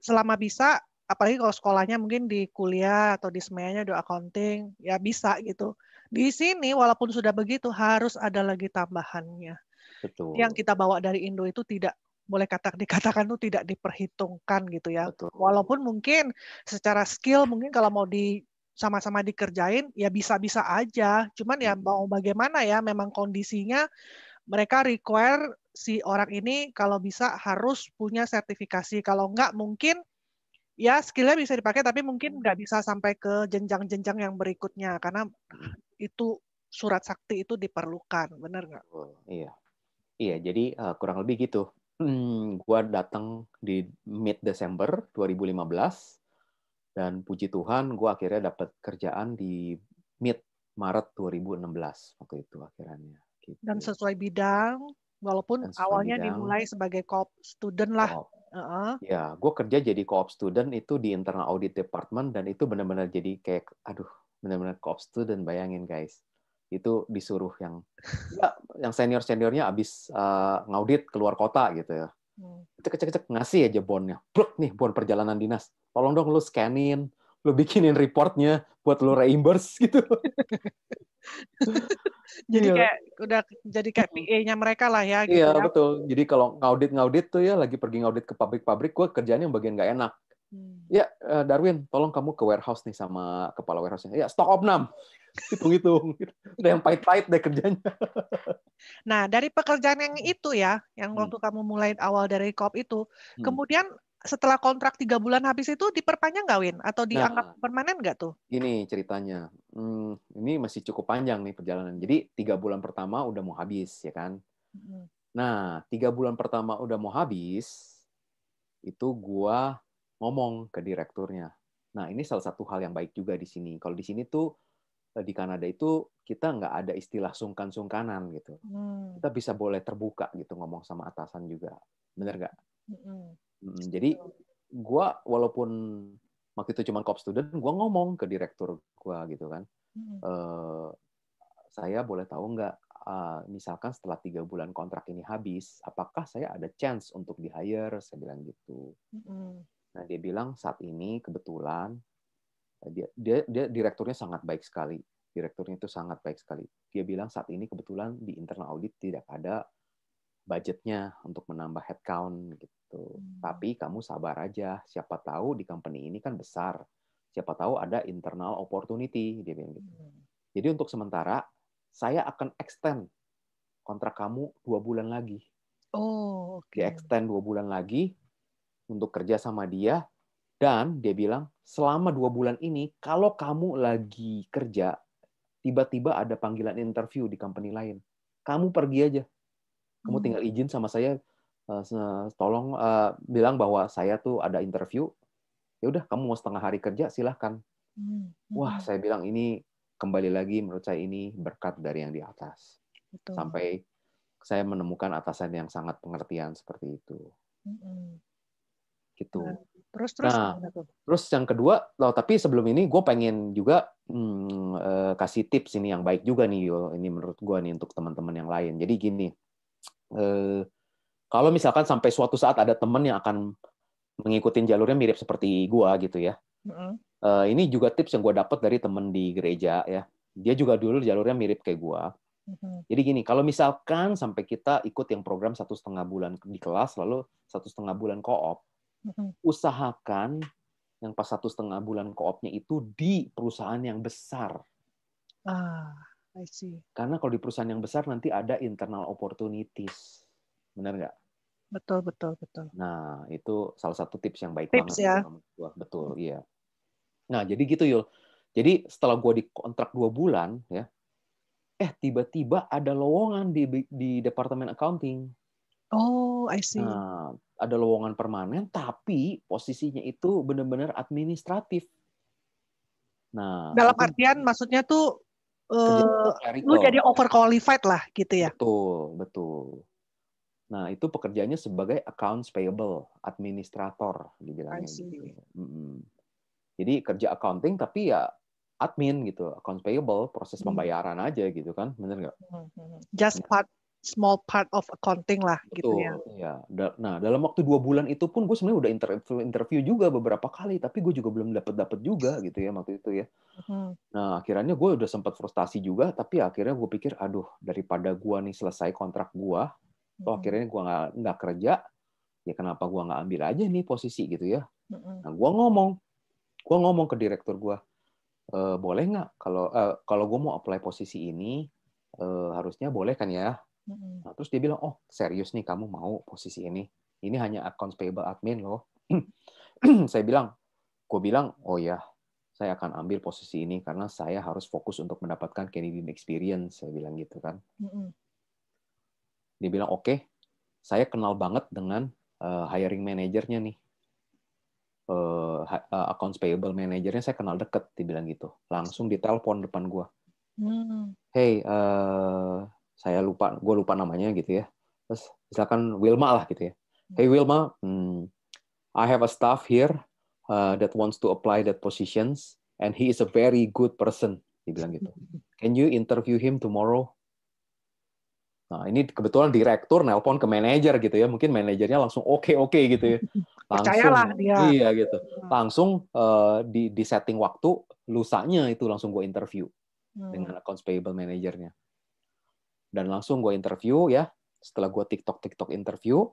selama bisa, apalagi kalau sekolahnya mungkin di kuliah atau di SME-nya do accounting, ya bisa gitu. Di sini walaupun sudah begitu harus ada lagi tambahannya. Betul. Yang kita bawa dari Indo itu tidak boleh dikatakan itu tidak diperhitungkan gitu ya. Betul. Walaupun mungkin secara skill mungkin kalau mau sama-sama dikerjain ya bisa-bisa aja. Cuman ya mau bagaimana ya, memang kondisinya mereka require si orang ini kalau bisa harus punya sertifikasi. Kalau enggak mungkin ya skillnya bisa dipakai tapi mungkin nggak bisa sampai ke jenjang-jenjang yang berikutnya karena itu surat sakti itu diperlukan, benar nggak? Iya, jadi kurang lebih gitu. Gua datang di mid Desember 2015 dan puji Tuhan gua akhirnya dapat kerjaan di mid Maret 2016 waktu itu akhirnya. Gitu. Dan sesuai bidang, walaupun awalnya dimulai sebagai co-op student lah. Ya, gue kerja jadi co-op student itu di internal audit department dan itu benar-benar jadi kayak, benar-benar co-op student, bayangin guys. Itu disuruh yang senior-seniornya abis ngaudit keluar kota gitu ya. Cek, ngasih aja bondnya. Blok nih, bond perjalanan dinas. Tolong dong lu scanin, lu bikinin reportnya buat lu reimburse gitu. Jadi Iya. kayak udah jadi kayak PA-nya mereka lah ya gitu Iya, ya. betul. Jadi kalau ngaudit tuh ya, lagi pergi ngaudit ke pabrik-pabrik, gue kerjanya yang bagian nggak enak. Ya, Darwin, tolong kamu ke warehouse nih sama kepala warehouse-nya. Ya, stok opnam. Hitung-hitung. Udah yang pahit-pahit deh kerjanya. Nah, dari pekerjaan yang itu ya, yang waktu kamu mulai awal dari koop itu, kemudian setelah kontrak 3 bulan habis itu diperpanjang nggak, Win? Atau dianggap Nah, permanen nggak tuh? gini ceritanya. Ini masih cukup panjang nih perjalanan. Jadi 3 bulan pertama udah mau habis, ya kan? Nah, 3 bulan pertama udah mau habis, itu gua ngomong ke direkturnya. Nah, ini salah satu hal yang baik juga di sini. Kalau di sini tuh, di Kanada itu, kita nggak ada istilah sungkan-sungkanan gitu. Kita bisa boleh terbuka gitu ngomong sama atasan juga. Bener nggak? Jadi, gua walaupun waktu itu cuma co-op student, gua ngomong ke direktur gua gitu kan. Saya boleh tahu nggak, misalkan setelah 3 bulan kontrak ini habis, apakah saya ada chance untuk di-hire? Saya bilang gitu. Nah, dia bilang saat ini kebetulan, dia direkturnya sangat baik sekali. Direkturnya itu sangat baik sekali. Dia bilang saat ini kebetulan di internal audit tidak ada budgetnya untuk menambah headcount gitu. Tapi kamu sabar aja, siapa tahu di company ini kan besar. Siapa tahu ada internal opportunity, dia bilang gitu. Jadi untuk sementara saya akan extend kontrak kamu 2 bulan lagi. Oh, oke. Dia extend 2 bulan lagi untuk kerja sama dia, dan dia bilang, selama 2 bulan ini, kalau kamu lagi kerja, tiba-tiba ada panggilan interview di company lain, kamu pergi aja. Kamu tinggal izin sama saya, tolong bilang bahwa saya tuh ada interview, ya udah kamu mau setengah hari kerja, silahkan. Wah, saya bilang ini kembali lagi menurut saya ini berkat dari yang di atas. Betul. Sampai saya menemukan atasan yang sangat pengertian seperti itu. Gitu. Nah, terus yang kedua, tapi sebelum ini gue pengen juga kasih tips ini yang baik juga nih, Yo. Ini menurut gue nih untuk teman-teman yang lain. Jadi gini, kalau misalkan sampai suatu saat ada teman yang akan mengikuti jalurnya mirip seperti gue gitu ya. Ini juga tips yang gue dapat dari teman di gereja ya. Dia juga dulu jalurnya mirip kayak gue. Jadi gini, kalau misalkan sampai kita ikut yang program 1,5 bulan di kelas, lalu 1,5 bulan co-op, usahakan yang pas 1,5 bulan co-opnya itu di perusahaan yang besar. I see. Karena kalau di perusahaan yang besar nanti ada internal opportunities. Benar nggak? Betul. Nah, itu salah satu tips yang baik Tips banget. ya. Betul, iya. Nah, jadi gitu, Yul. Jadi setelah gue dikontrak 2 bulan, ya, tiba-tiba ada lowongan di departemen accounting. Oh, I see. Nah, ada lowongan permanen, tapi posisinya itu benar-benar administratif. Nah, dalam artian maksudnya tuh lu jadi overqualified lah gitu ya. Betul. Nah, itu pekerjaannya sebagai accounts payable, administrator dibilangnya gitu. Jadi kerja accounting tapi ya admin gitu, accounts payable, proses pembayaran aja gitu kan, bener nggak? Just small part of accounting lah. Betul, gitu ya. Iya. Nah, dalam waktu 2 bulan itu pun gue sebenarnya udah interview juga beberapa kali, tapi gue juga belum dapet juga gitu ya waktu itu ya. Nah, akhirnya gue udah sempat frustasi juga, tapi akhirnya gue pikir, aduh, daripada gue nih selesai kontrak gue, toh akhirnya gue nggak kerja, ya kenapa gue nggak ambil aja nih posisi gitu ya. Nah, gue ngomong ke direktur gue, boleh nggak kalau gue mau apply posisi ini, harusnya boleh kan ya. Nah, terus dia bilang, oh serius nih kamu mau posisi ini hanya accounts payable admin loh. Gue bilang, oh ya, saya akan ambil posisi ini karena saya harus fokus untuk mendapatkan Canadian experience, saya bilang gitu kan. Dia bilang, oke, saya kenal banget dengan hiring manajernya nih. Accounts payable manajernya saya kenal deket, dia bilang gitu. Langsung ditelepon depan gue. Hey, gue lupa namanya gitu ya. Terus misalkan Wilma lah gitu ya. Hey Wilma, I have a staff here that wants to apply that positions, and he is a very good person, dia bilang gitu. Can you interview him tomorrow? Nah, ini kebetulan direktur nelpon ke manajer gitu ya. Mungkin manajernya langsung oke gitu ya. Percayalah Langsung, dia. iya gitu. Langsung di setting waktu, lusanya itu langsung gue interview dengan accounts payable manajernya. Dan langsung gue interview ya. Setelah gue TikTok interview,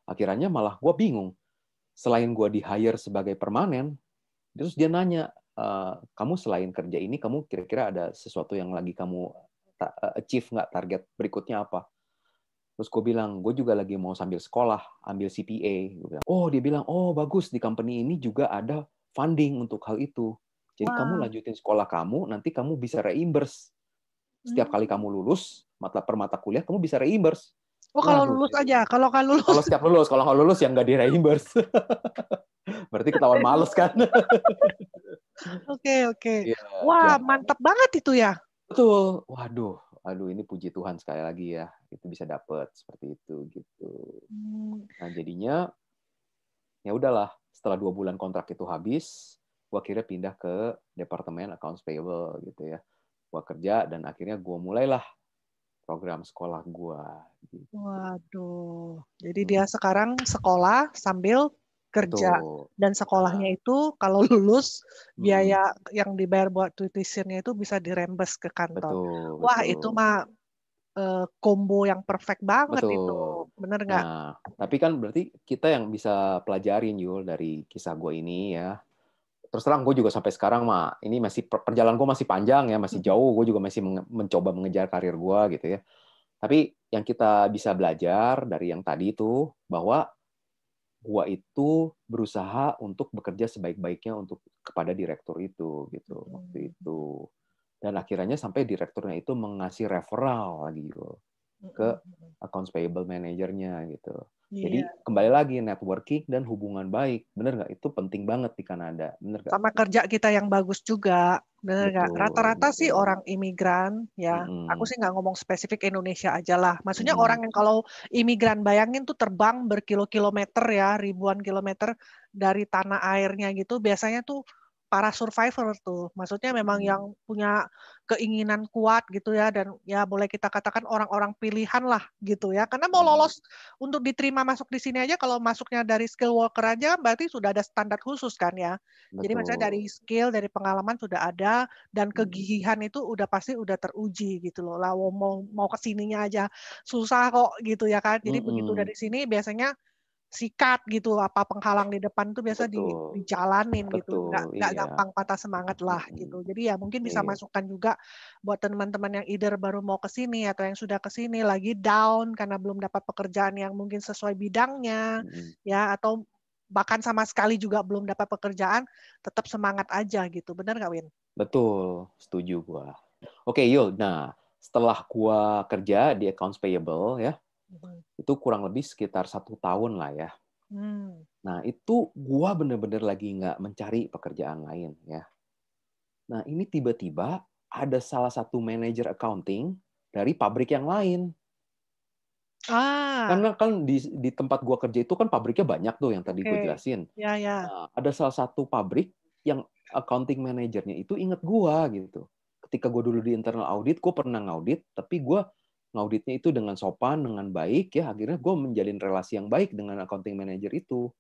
akhirnya malah gue bingung. Selain gue di-hire sebagai permanen, terus dia nanya, kamu selain kerja ini, kamu kira-kira ada sesuatu yang lagi kamu achieve nggak, target berikutnya apa? Terus gue bilang, gue juga lagi mau sambil sekolah, ambil CPA. Oh, dia bilang, oh bagus, di company ini juga ada funding untuk hal itu. Jadi kamu lanjutin sekolah kamu, nanti kamu bisa reimburse. Setiap kali kamu lulus, per mata kuliah, kamu bisa reimburse. Oh, kalau lulus aja. Kalau nggak lulus. Kalau setiap lulus, kalau nggak lulus yang nggak di-reimburse. Berarti ketahuan males kan? Oke. Iya, Wah, mantap banget itu ya. betul. Waduh, ini puji Tuhan sekali lagi ya. Itu bisa dapet seperti itu gitu. Nah, jadinya ya udahlah, setelah 2 bulan kontrak itu habis, gue akhirnya pindah ke departemen accounts payable gitu ya. Gue kerja dan akhirnya gue mulailah program sekolah gue. Gitu. Waduh. Jadi dia sekarang sekolah sambil kerja. Betul. Dan sekolahnya itu kalau lulus, biaya yang dibayar buat tuitionnya itu bisa dirembes ke kantor. Betul. Wah, itu mah combo yang perfect banget itu. Betul. Bener nggak? Nah, tapi kan berarti kita yang bisa pelajarin, Yul, dari kisah gue ini ya. Terus terang gue juga sampai sekarang mah, ini masih perjalanan gue masih panjang ya, masih jauh. Gue juga masih mencoba mengejar karir gue gitu ya. Tapi yang kita bisa belajar dari yang tadi itu, bahwa gue itu berusaha untuk bekerja sebaik-baiknya untuk kepada direktur itu gitu waktu itu. Dan akhirnya sampai direkturnya itu mengasih referral lagi gitu ke accounts payable manajernya gitu. Jadi kembali lagi networking dan hubungan baik, bener nggak? Itu penting banget di Kanada, bener nggak? Sama kerja kita yang bagus juga, bener nggak? Betul, Rata-rata sih betul. orang imigran, ya. Aku sih nggak ngomong spesifik Indonesia aja lah. Maksudnya orang yang kalau imigran bayangin tuh terbang berkilo-kilometer ya, ribuan kilometer dari tanah airnya gitu. Biasanya tuh para survivor tuh. Maksudnya memang yang punya keinginan kuat gitu ya, dan ya boleh kita katakan orang-orang pilihan lah gitu ya. Karena mau lolos untuk diterima masuk di sini aja, kalau masuknya dari skill worker aja berarti sudah ada standar khusus kan ya. Jadi maksudnya dari skill, dari pengalaman sudah ada, dan kegigihan itu udah pasti udah teruji gitu loh. Lah mau kesininya aja susah kok gitu ya kan. Jadi begitu dari sini biasanya sikat gitu, apa penghalang di depan tuh biasa Betul, dijalanin gitu, betul, nggak iya. gampang patah semangat lah gitu. Jadi ya mungkin bisa Iya. masukkan juga buat teman-teman yang either baru mau ke sini atau yang sudah ke sini lagi down karena belum dapat pekerjaan yang mungkin sesuai bidangnya, ya, atau bahkan sama sekali juga belum dapat pekerjaan, tetap semangat aja gitu. Benar nggak, Win? Betul, setuju gua. Oke, Yul. Nah, setelah gua kerja di accounts payable ya, itu kurang lebih sekitar 1 tahun lah ya. Nah, itu gua bener-bener lagi nggak mencari pekerjaan lain ya. Nah, ini tiba-tiba ada salah satu manajer accounting dari pabrik yang lain. Ah, Karena kan di tempat gua kerja itu kan pabriknya banyak tuh yang tadi gue oke. jelasin. Ya. Nah, ada salah satu pabrik yang accounting manajernya itu inget gua gitu. Ketika gue dulu di internal audit, gue pernah ngaudit, tapi gue ngauditnya itu dengan sopan, dengan baik ya. Akhirnya gue menjalin relasi yang baik dengan accounting manager itu.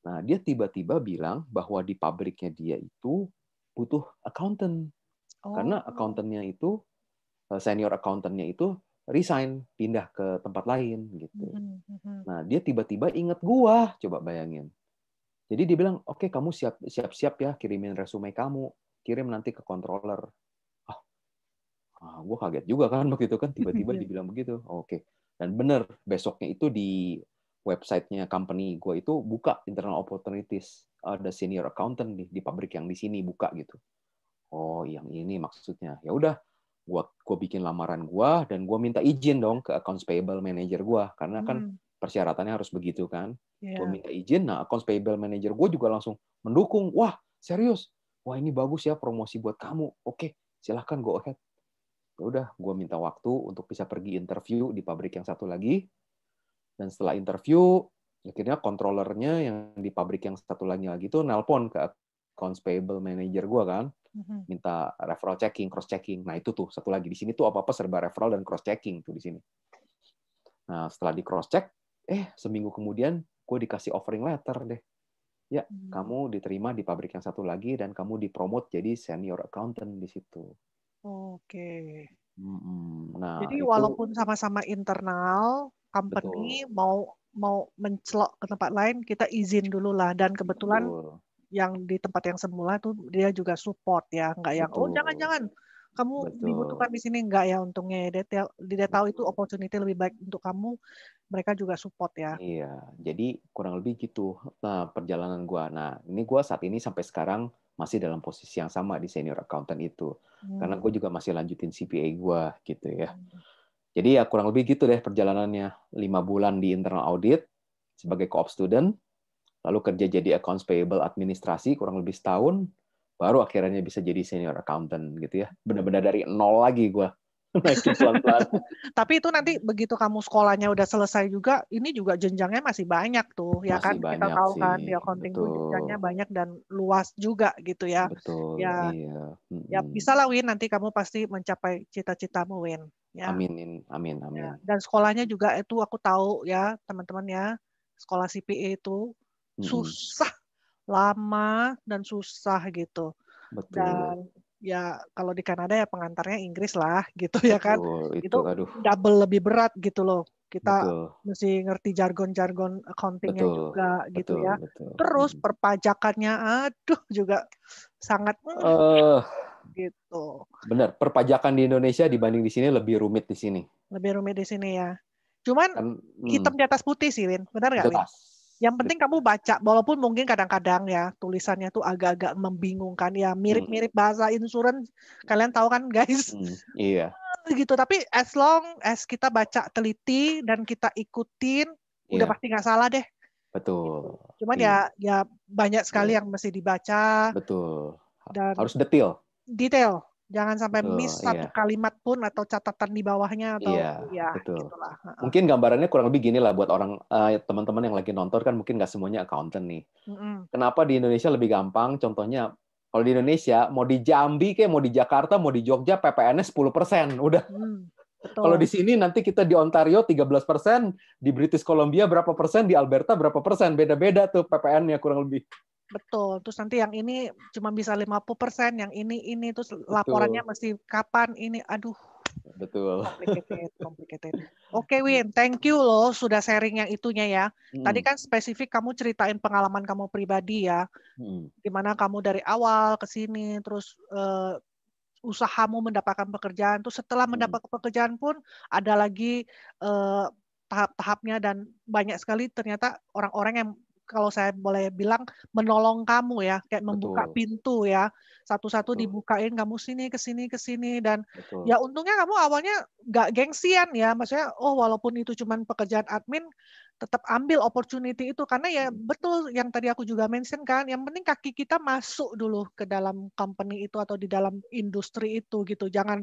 Nah, dia tiba-tiba bilang bahwa di pabriknya dia itu butuh accountant. Karena Oh. accountantnya itu, senior accountantnya itu resign, pindah ke tempat lain gitu. Nah, dia tiba-tiba inget gua, coba bayangin. Jadi dia bilang, oke, kamu siap-siap ya, kirimin resume kamu, kirim nanti ke controller. Gue kaget juga kan begitu kan, tiba-tiba dibilang begitu. Oke. Dan benar, besoknya itu di websitenya company gue itu buka internal opportunities, ada senior accountant di pabrik yang di sini buka gitu. Oh, yang ini maksudnya. Ya udah, gue bikin lamaran gue dan gue minta izin dong ke accounts payable manager gue, karena kan persyaratannya harus begitu kan. Gue minta izin, nah accounts payable manager gue juga langsung mendukung. Wah, serius? Wah, ini bagus ya promosi buat kamu. Oke, silahkan go ahead. Ya udah, gue minta waktu untuk bisa pergi interview di pabrik yang satu lagi. Dan setelah interview, akhirnya controllernya yang di pabrik yang satu lagi itu nelpon ke accounts payable manager gue kan, minta referral checking, cross checking. Nah itu tuh satu lagi di sini tuh apa-apa serba referral dan cross checking tuh di sini. Nah setelah di cross check, seminggu kemudian gue dikasih offering letter deh. Ya, kamu diterima di pabrik yang satu lagi dan kamu dipromot jadi senior accountant di situ. Oke. Nah, Jadi itu walaupun sama-sama internal company betul. mau mencelok ke tempat lain, kita izin dulu lah. Dan kebetulan Betul. yang di tempat yang semula tuh dia juga support ya, nggak yang Betul. jangan-jangan kamu Betul. dibutuhkan di sini, nggak ya, untungnya dia tahu itu opportunity lebih baik untuk kamu, mereka juga support ya. Iya, jadi kurang lebih gitu. Nah, perjalanan gua. Nah, ini gua saat ini sampai sekarang masih dalam posisi yang sama di senior accountant itu. Karena gue juga masih lanjutin CPA gua gitu ya. Jadi ya kurang lebih gitu deh perjalanannya. 5 bulan di internal audit sebagai co-op student, lalu kerja jadi accounts payable administrasi kurang lebih setahun, baru akhirnya bisa jadi senior accountant gitu ya. Benar-benar dari nol lagi gue naikin pelan-pelan. Tapi itu nanti begitu kamu sekolahnya udah selesai juga, ini juga jenjangnya masih banyak tuh, ya Masih kan? Kita banyak tahu sih, kan di accounting tuh jenjangnya betul. banyak dan luas juga gitu ya. Betul, Ya, iya. ya bisa lah Win, nanti kamu pasti mencapai cita-citamu Win. Ya. Amin, amin, Ya. amin. Dan sekolahnya juga itu aku tahu ya teman-teman ya, sekolah CPA itu susah, lama dan susah gitu. Betul. Dan ya kalau di Kanada ya pengantarnya Inggris lah gitu ya kan. Betul, itu Itu aduh. double lebih berat gitu loh. Kita Betul. mesti ngerti jargon-jargon accountingnya Betul. juga gitu Betul, ya. betul. Terus perpajakannya aduh juga sangat gitu. Benar, perpajakan di Indonesia dibanding di sini lebih rumit di sini. Lebih rumit di sini ya. Cuman Kan hitam di atas putih sih, Win. Benar nggak, Win? jelas. Yang penting kamu baca, walaupun mungkin kadang-kadang ya tulisannya tuh agak-agak membingungkan ya, mirip-mirip bahasa insurance. Kalian tahu kan, guys? Iya. Gitu. Tapi as long as kita baca teliti dan kita ikutin, udah Iya. pasti nggak salah deh. Gitu. Betul. Cuman Iya. ya banyak sekali yang mesti dibaca Betul. dan Harus detail. detail. Jangan sampai miss Betul, satu iya. kalimat pun atau catatan di bawahnya atau Iya, ya betul. gitulah. Mungkin gambarannya kurang lebih gini lah buat orang teman-teman yang lagi nonton kan mungkin nggak semuanya accountant nih. Kenapa di Indonesia lebih gampang? Contohnya kalau di Indonesia mau di Jambi kayak mau di Jakarta mau di Jogja PPN-nya 10%. Udah. Kalau di sini nanti kita di Ontario 13%, di British Columbia berapa persen, di Alberta berapa persen, beda-beda tuh PPN-nya kurang lebih. Betul. Terus nanti yang ini cuma bisa 50%, yang ini terus laporannya Betul. mesti kapan ini. Aduh. Betul. Complicated. Oke, Win, thank you loh sudah sharing yang itunya ya. Tadi kan spesifik kamu ceritain pengalaman kamu pribadi ya. Gimana kamu dari awal ke sini, terus usahamu mendapatkan pekerjaan. Terus setelah mendapat pekerjaan pun ada lagi tahap-tahapnya dan banyak sekali ternyata orang-orang yang kalau saya boleh bilang menolong kamu ya, kayak membuka pintu ya, satu-satu dibukain kamu sini ke sini dan ya untungnya kamu awalnya nggak gengsian ya, maksudnya walaupun itu cuma pekerjaan admin tetap ambil opportunity itu karena ya betul yang tadi aku juga mention kan, yang penting kaki kita masuk dulu ke dalam company itu atau di dalam industri itu gitu, jangan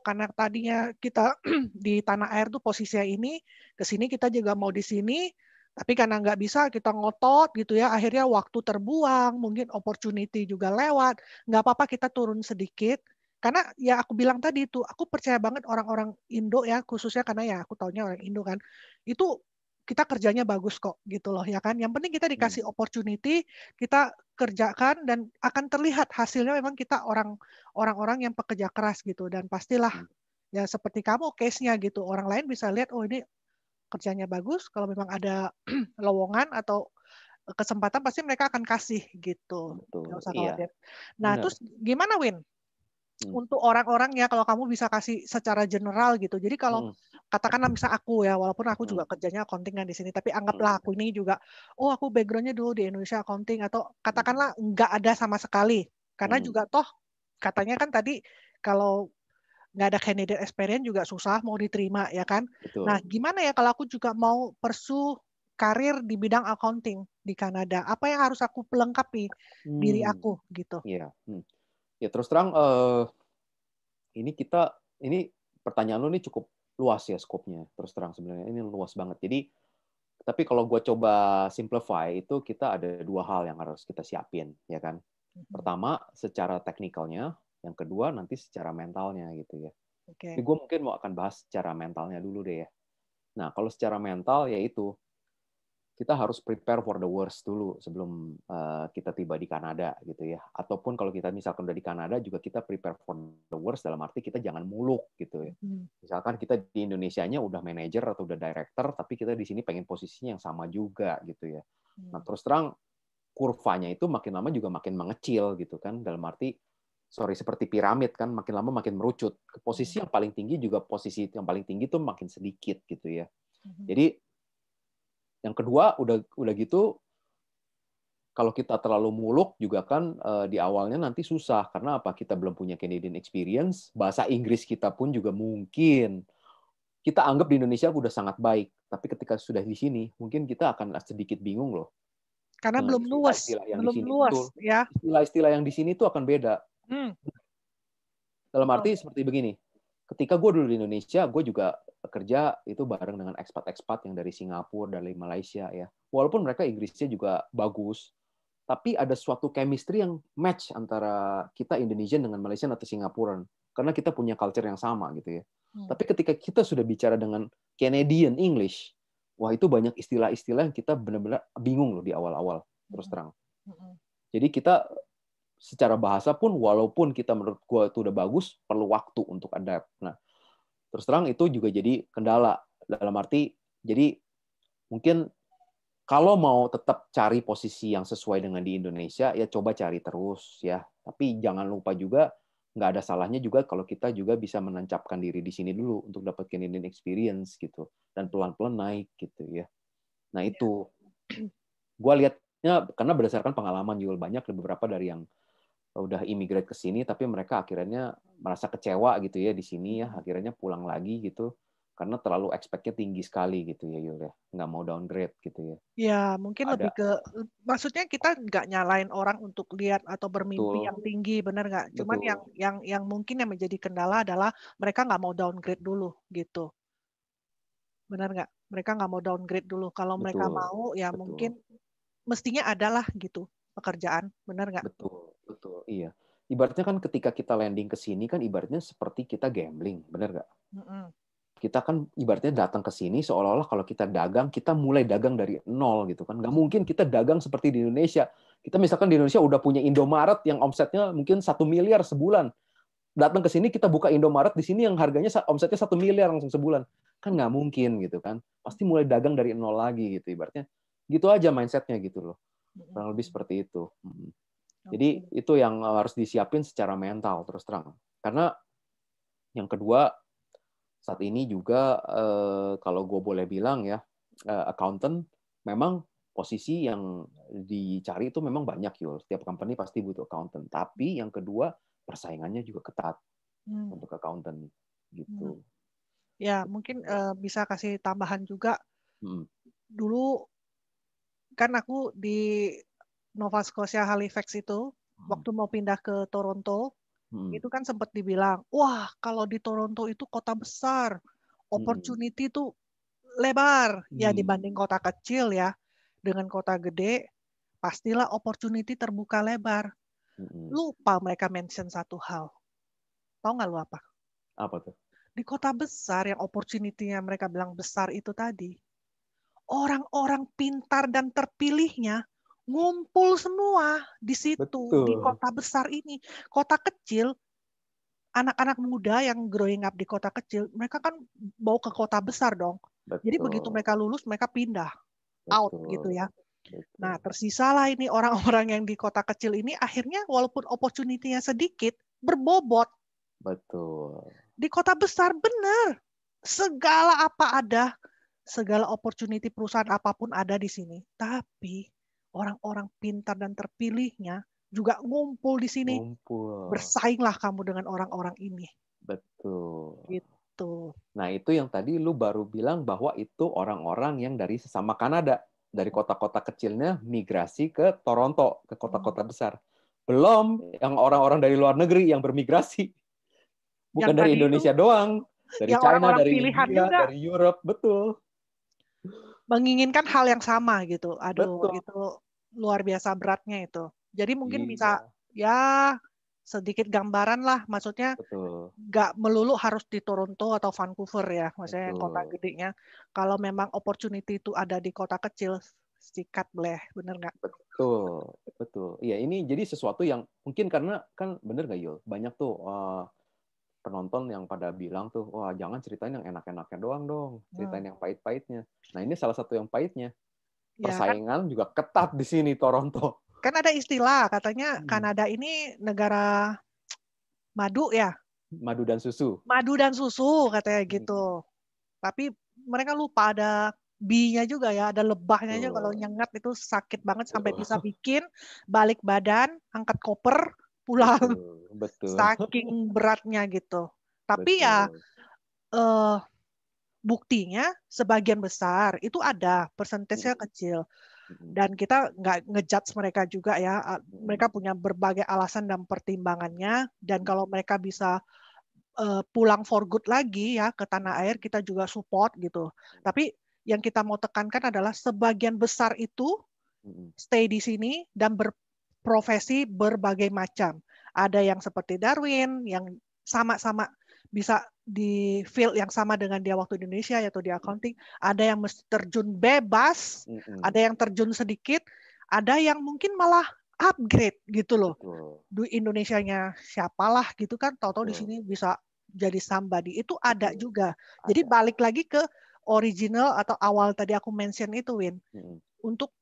karena tadinya kita di tanah air tuh posisinya ini, ke sini kita juga mau di sini. Tapi karena nggak bisa kita ngotot gitu ya, akhirnya waktu terbuang, mungkin opportunity juga lewat. Nggak apa-apa kita turun sedikit. Karena ya aku bilang tadi itu, aku percaya banget orang-orang Indo ya, khususnya karena ya aku taunya orang Indo kan, itu kita kerjanya bagus kok gitu loh ya kan. Yang penting kita dikasih opportunity, kita kerjakan dan akan terlihat hasilnya memang kita orang-orang yang pekerja keras gitu. Dan pastilah ya seperti kamu case-nya gitu, orang lain bisa lihat, ini kerjanya bagus, kalau memang ada lowongan atau kesempatan pasti mereka akan kasih gitu. Nggak usah khawatir. Nah, terus gimana Win? Untuk orang-orang ya kalau kamu bisa kasih secara general gitu. Jadi kalau katakanlah misal aku ya, walaupun aku juga kerjanya accounting kan di sini, tapi anggaplah aku ini juga, aku background-nya dulu di Indonesia accounting atau katakanlah nggak ada sama sekali. Karena juga toh katanya kan tadi kalau nggak ada candidate experience juga susah mau diterima ya kan. Nah gimana ya kalau aku juga mau pursue karir di bidang accounting di Kanada, apa yang harus aku pelengkapi diri aku gitu? Iya. Ya terus terang ini pertanyaan lu ini cukup luas ya skopnya, terus terang sebenarnya ini luas banget. Jadi tapi kalau gue coba simplify itu kita ada dua hal yang harus kita siapin ya kan. Pertama, secara teknikalnya, yang kedua nanti secara mentalnya gitu ya. Oke. Tapi gue mungkin mau akan bahas secara mentalnya dulu deh ya. Nah, kalau secara mental yaitu kita harus prepare for the worst dulu sebelum kita tiba di Kanada gitu ya. Ataupun kalau kita misalkan udah di Kanada juga kita prepare for the worst dalam arti kita jangan muluk gitu ya. Misalkan kita di Indonesianya udah manajer atau udah director, tapi kita di sini pengen posisinya yang sama juga gitu ya. Nah, terus terang kurvanya itu makin lama juga makin mengecil gitu kan. Dalam arti seperti piramid kan, makin lama makin merucut. Ke posisi yang paling tinggi juga posisi yang paling tinggi tuh makin sedikit gitu ya. Jadi yang kedua udah gitu kalau kita terlalu muluk juga kan di awalnya nanti susah karena apa? Kita belum punya Canadian experience, bahasa Inggris kita pun juga mungkin kita anggap di Indonesia udah sangat baik, tapi ketika sudah di sini mungkin kita akan sedikit bingung loh Karena dengan belum luas, istilah-istilah yang di belum sini. luas Betul. ya. Istilah-istilah yang di sini tuh akan beda. Dalam Betul. arti seperti begini, ketika gue dulu di Indonesia, gue juga kerja itu bareng dengan ekspat-ekspat yang dari Singapura, dari Malaysia ya. Walaupun mereka Inggrisnya juga bagus, tapi ada suatu chemistry yang match antara kita Indonesian dengan Malaysian atau Singapuran. Karena kita punya culture yang sama gitu ya. Tapi ketika kita sudah bicara dengan Canadian English, wah itu banyak istilah-istilah yang kita benar-benar bingung loh di awal-awal, terus terang. Jadi kita secara bahasa pun walaupun kita menurut gue itu udah bagus, perlu waktu untuk adapt. Nah, terus terang itu juga jadi kendala dalam arti jadi mungkin kalau mau tetap cari posisi yang sesuai dengan di Indonesia ya coba cari terus ya. Tapi jangan lupa juga nggak ada salahnya juga kalau kita juga bisa menancapkan diri di sini dulu untuk dapat Canadian experience gitu dan pelan-pelan naik gitu ya. Nah, itu gue lihatnya karena berdasarkan pengalaman juga banyak beberapa dari yang udah immigrate ke sini tapi mereka akhirnya merasa kecewa gitu ya di sini ya akhirnya pulang lagi gitu karena terlalu expect-nya tinggi sekali gitu ya Yul ya nggak mau downgrade gitu ya. Ya, mungkin lebih Ada ke, maksudnya kita nggak nyalain orang untuk lihat atau bermimpi betul yang tinggi, benar nggak? Cuman betul yang mungkin yang menjadi kendala adalah mereka nggak mau downgrade dulu, gitu. Benar nggak? Mereka nggak mau downgrade dulu. Kalau mereka betul mau, ya betul mungkin mestinya adalah gitu pekerjaan, benar nggak? betul betul iya ibaratnya kan ketika kita landing ke sini kan ibaratnya seperti kita gambling benar nggak kita kan ibaratnya datang ke sini seolah-olah kalau kita dagang, kita mulai dagang dari nol gitu kan. Nggak mungkin kita dagang seperti di Indonesia. Kita misalkan di Indonesia udah punya Indomaret yang omsetnya mungkin 1 miliar sebulan. Datang ke sini kita buka Indomaret di sini yang harganya omsetnya 1 miliar langsung sebulan. Kan nggak mungkin gitu kan. Pasti mulai dagang dari nol lagi gitu ibaratnya. Gitu aja mindsetnya gitu loh. Kurang lebih seperti itu. Jadi itu yang harus disiapin secara mental terus terang. Karena yang kedua saat ini juga kalau gue boleh bilang ya accountant memang posisi yang dicari itu memang banyak Yul. Setiap company pasti butuh accountant. Tapi yang kedua persaingannya juga ketat untuk accountant gitu. Ya, mungkin bisa kasih tambahan juga. Dulu kan aku di Nova Scotia Halifax itu, waktu mau pindah ke Toronto, itu kan sempat dibilang, wah kalau di Toronto itu kota besar, opportunity itu lebar. Ya dibanding kota kecil ya, dengan kota gede, pastilah opportunity terbuka lebar. Lupa mereka mention satu hal. Tahu nggak lu apa? Apa tuh? Di kota besar yang opportunity-nya mereka bilang besar itu tadi, orang-orang pintar dan terpilihnya ngumpul semua di situ, di Betul. kota besar ini. Kota kecil, anak-anak muda yang growing up di kota kecil, mereka kan mau ke kota besar dong. Jadi begitu mereka lulus, mereka pindah out gitu ya. Nah, tersisalah ini orang-orang yang di kota kecil ini akhirnya walaupun opportunity-nya sedikit, berbobot. Betul. Di kota besar benar. Segala apa ada, segala opportunity perusahaan apapun ada di sini. Tapi orang-orang pintar dan terpilihnya juga ngumpul di sini. Ngumpul. Bersainglah kamu dengan orang-orang ini. Betul. Gitu. Nah, itu yang tadi lu baru bilang bahwa itu orang-orang yang dari sesama Kanada. Dari kota-kota kecilnya migrasi ke Toronto, ke kota-kota besar. Belum yang orang-orang dari luar negeri yang bermigrasi. Bukan Yang dari tadi Indonesia itu, doang. Dari yang China, orang-orang dari pilihan India, juga dari Europe. Betul. menginginkan hal yang sama gitu. Aduh, Betul. itu luar biasa beratnya itu. Jadi mungkin bisa Iya. ya sedikit gambaran lah, maksudnya Betul, nggak melulu harus di Toronto atau Vancouver ya, maksudnya yang kota betul. gedenya. Kalau memang opportunity itu ada di kota kecil, sikat boleh, bener nggak? Betul, betul. Iya, ini jadi sesuatu yang mungkin karena kan bener nggak Yul? Banyak tuh penonton yang pada bilang tuh, wah jangan ceritain yang enak-enaknya doang dong, Hmm. ceritain yang pahit-pahitnya. Nah ini salah satu yang pahitnya. Ya kan, Persaingan juga ketat di sini Toronto. kan ada istilah katanya Hmm. Kanada ini negara madu ya, Madu dan susu. madu dan susu katanya Hmm. gitu. Tapi mereka lupa ada B-nya juga ya, ada lebahnya aja kalau Betul, nyengat itu sakit banget sampai betul, bisa bikin balik badan, angkat koper, pulang. betul, betul, Saking beratnya gitu. Tapi ya betul. eh, buktinya sebagian besar itu ada, persentasenya Hmm. kecil. Hmm. Dan kita nggak ngejudge mereka juga ya. Hmm. Mereka punya berbagai alasan dan pertimbangannya. Dan kalau mereka bisa pulang for good lagi ya ke tanah air, kita juga support gitu. Tapi yang kita mau tekankan adalah sebagian besar itu Hmm. stay di sini dan berprofesi berbagai macam. Ada yang seperti Darwin, yang sama-sama bisa di field yang sama dengan dia waktu di Indonesia atau di accounting. Ada yang mesti terjun bebas, ada Hmm. yang terjun sedikit, ada yang mungkin malah upgrade gitu loh. Betul, Di Indonesianya siapalah gitu kan, tahu-tahu di betul, sini bisa jadi somebody. Itu ada betul. juga. Jadi Ada. balik lagi ke original atau awal tadi aku mention itu, Win. Hmm. Untuk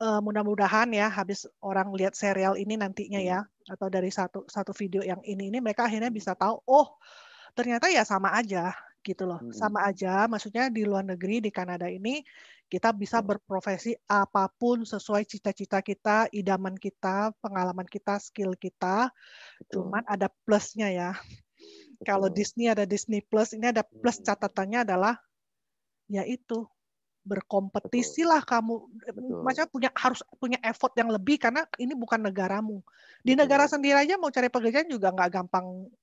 mudah-mudahan ya habis orang lihat serial ini nantinya Hmm. ya atau dari satu satu video yang ini mereka akhirnya bisa tahu oh ternyata ya sama aja gitu loh. Hmm. Sama aja maksudnya di luar negeri di Kanada ini kita bisa Betul, berprofesi apapun sesuai cita-cita kita, idaman kita, pengalaman kita, skill kita. betul, Cuman ada plusnya ya. Kalau betul. Disney ada Disney Plus, ini ada plus Hmm. catatannya adalah yaitu Betul, berkompetisi lah kamu, betul, macam harus punya effort yang lebih karena ini bukan negaramu. Di negara betul, sendiri aja mau cari pekerjaan juga nggak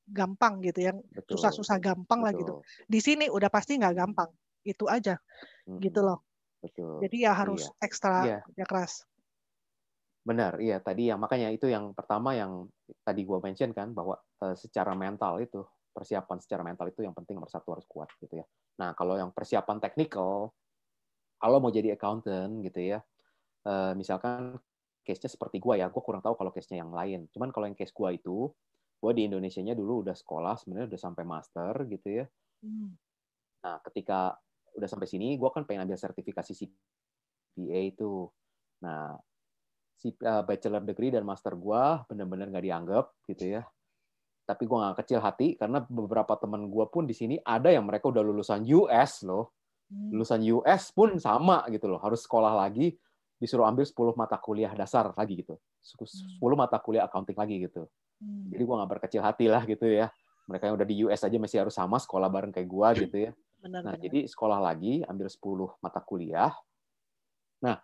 gampang gitu, yang betul, susah-susah gampang lah gitu. betul. Di sini udah pasti nggak Hmm. gampang, itu aja gitu Hmm. loh. Betul. Jadi ya Iya, harus ekstra iya, kerja keras. benar. Iya, tadi yang makanya itu yang pertama yang tadi gue mention kan bahwa secara mental itu persiapan secara mental itu yang penting nomor satu harus kuat gitu ya. Nah, kalau yang persiapan teknikal, kalau mau jadi accountant gitu ya, misalkan case-nya seperti gue ya, gue kurang tahu kalau case-nya yang lain. Cuman kalau yang case gue itu, gue di Indonesianya dulu udah sekolah, sebenarnya udah sampai master gitu ya. Hmm. Nah, ketika udah sampai sini, gue kan pengen ambil sertifikasi CPA itu. Nah, si bachelor degree dan master gue benar-benar nggak dianggap gitu ya. Tapi gue nggak kecil hati karena beberapa teman gue pun di sini ada yang mereka udah lulusan US loh. Hmm. Lulusan US pun sama gitu loh. Harus sekolah lagi, disuruh ambil 10 mata kuliah dasar lagi gitu. 10 mata kuliah accounting lagi gitu. Hmm. Jadi gue nggak berkecil hati lah gitu ya. Mereka yang udah di US aja masih harus sama sekolah bareng kayak gue gitu ya. Nah, Benar-benar. jadi sekolah lagi, ambil 10 mata kuliah. Nah,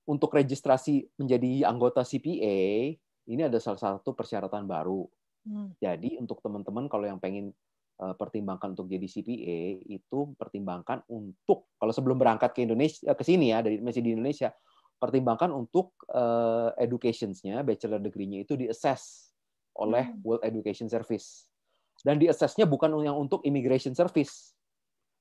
untuk registrasi menjadi anggota CPA, ini ada salah satu persyaratan baru. Hmm. Jadi untuk teman-teman kalau yang pengen pertimbangkan untuk jadi CPA, itu pertimbangkan untuk, kalau sebelum berangkat ke Indonesia, ke sini ya, masih di Indonesia, pertimbangkan untuk education-nya, bachelor degree-nya itu di-assess oleh Hmm. World Education Service. Dan di-assess-nya bukan yang untuk immigration service.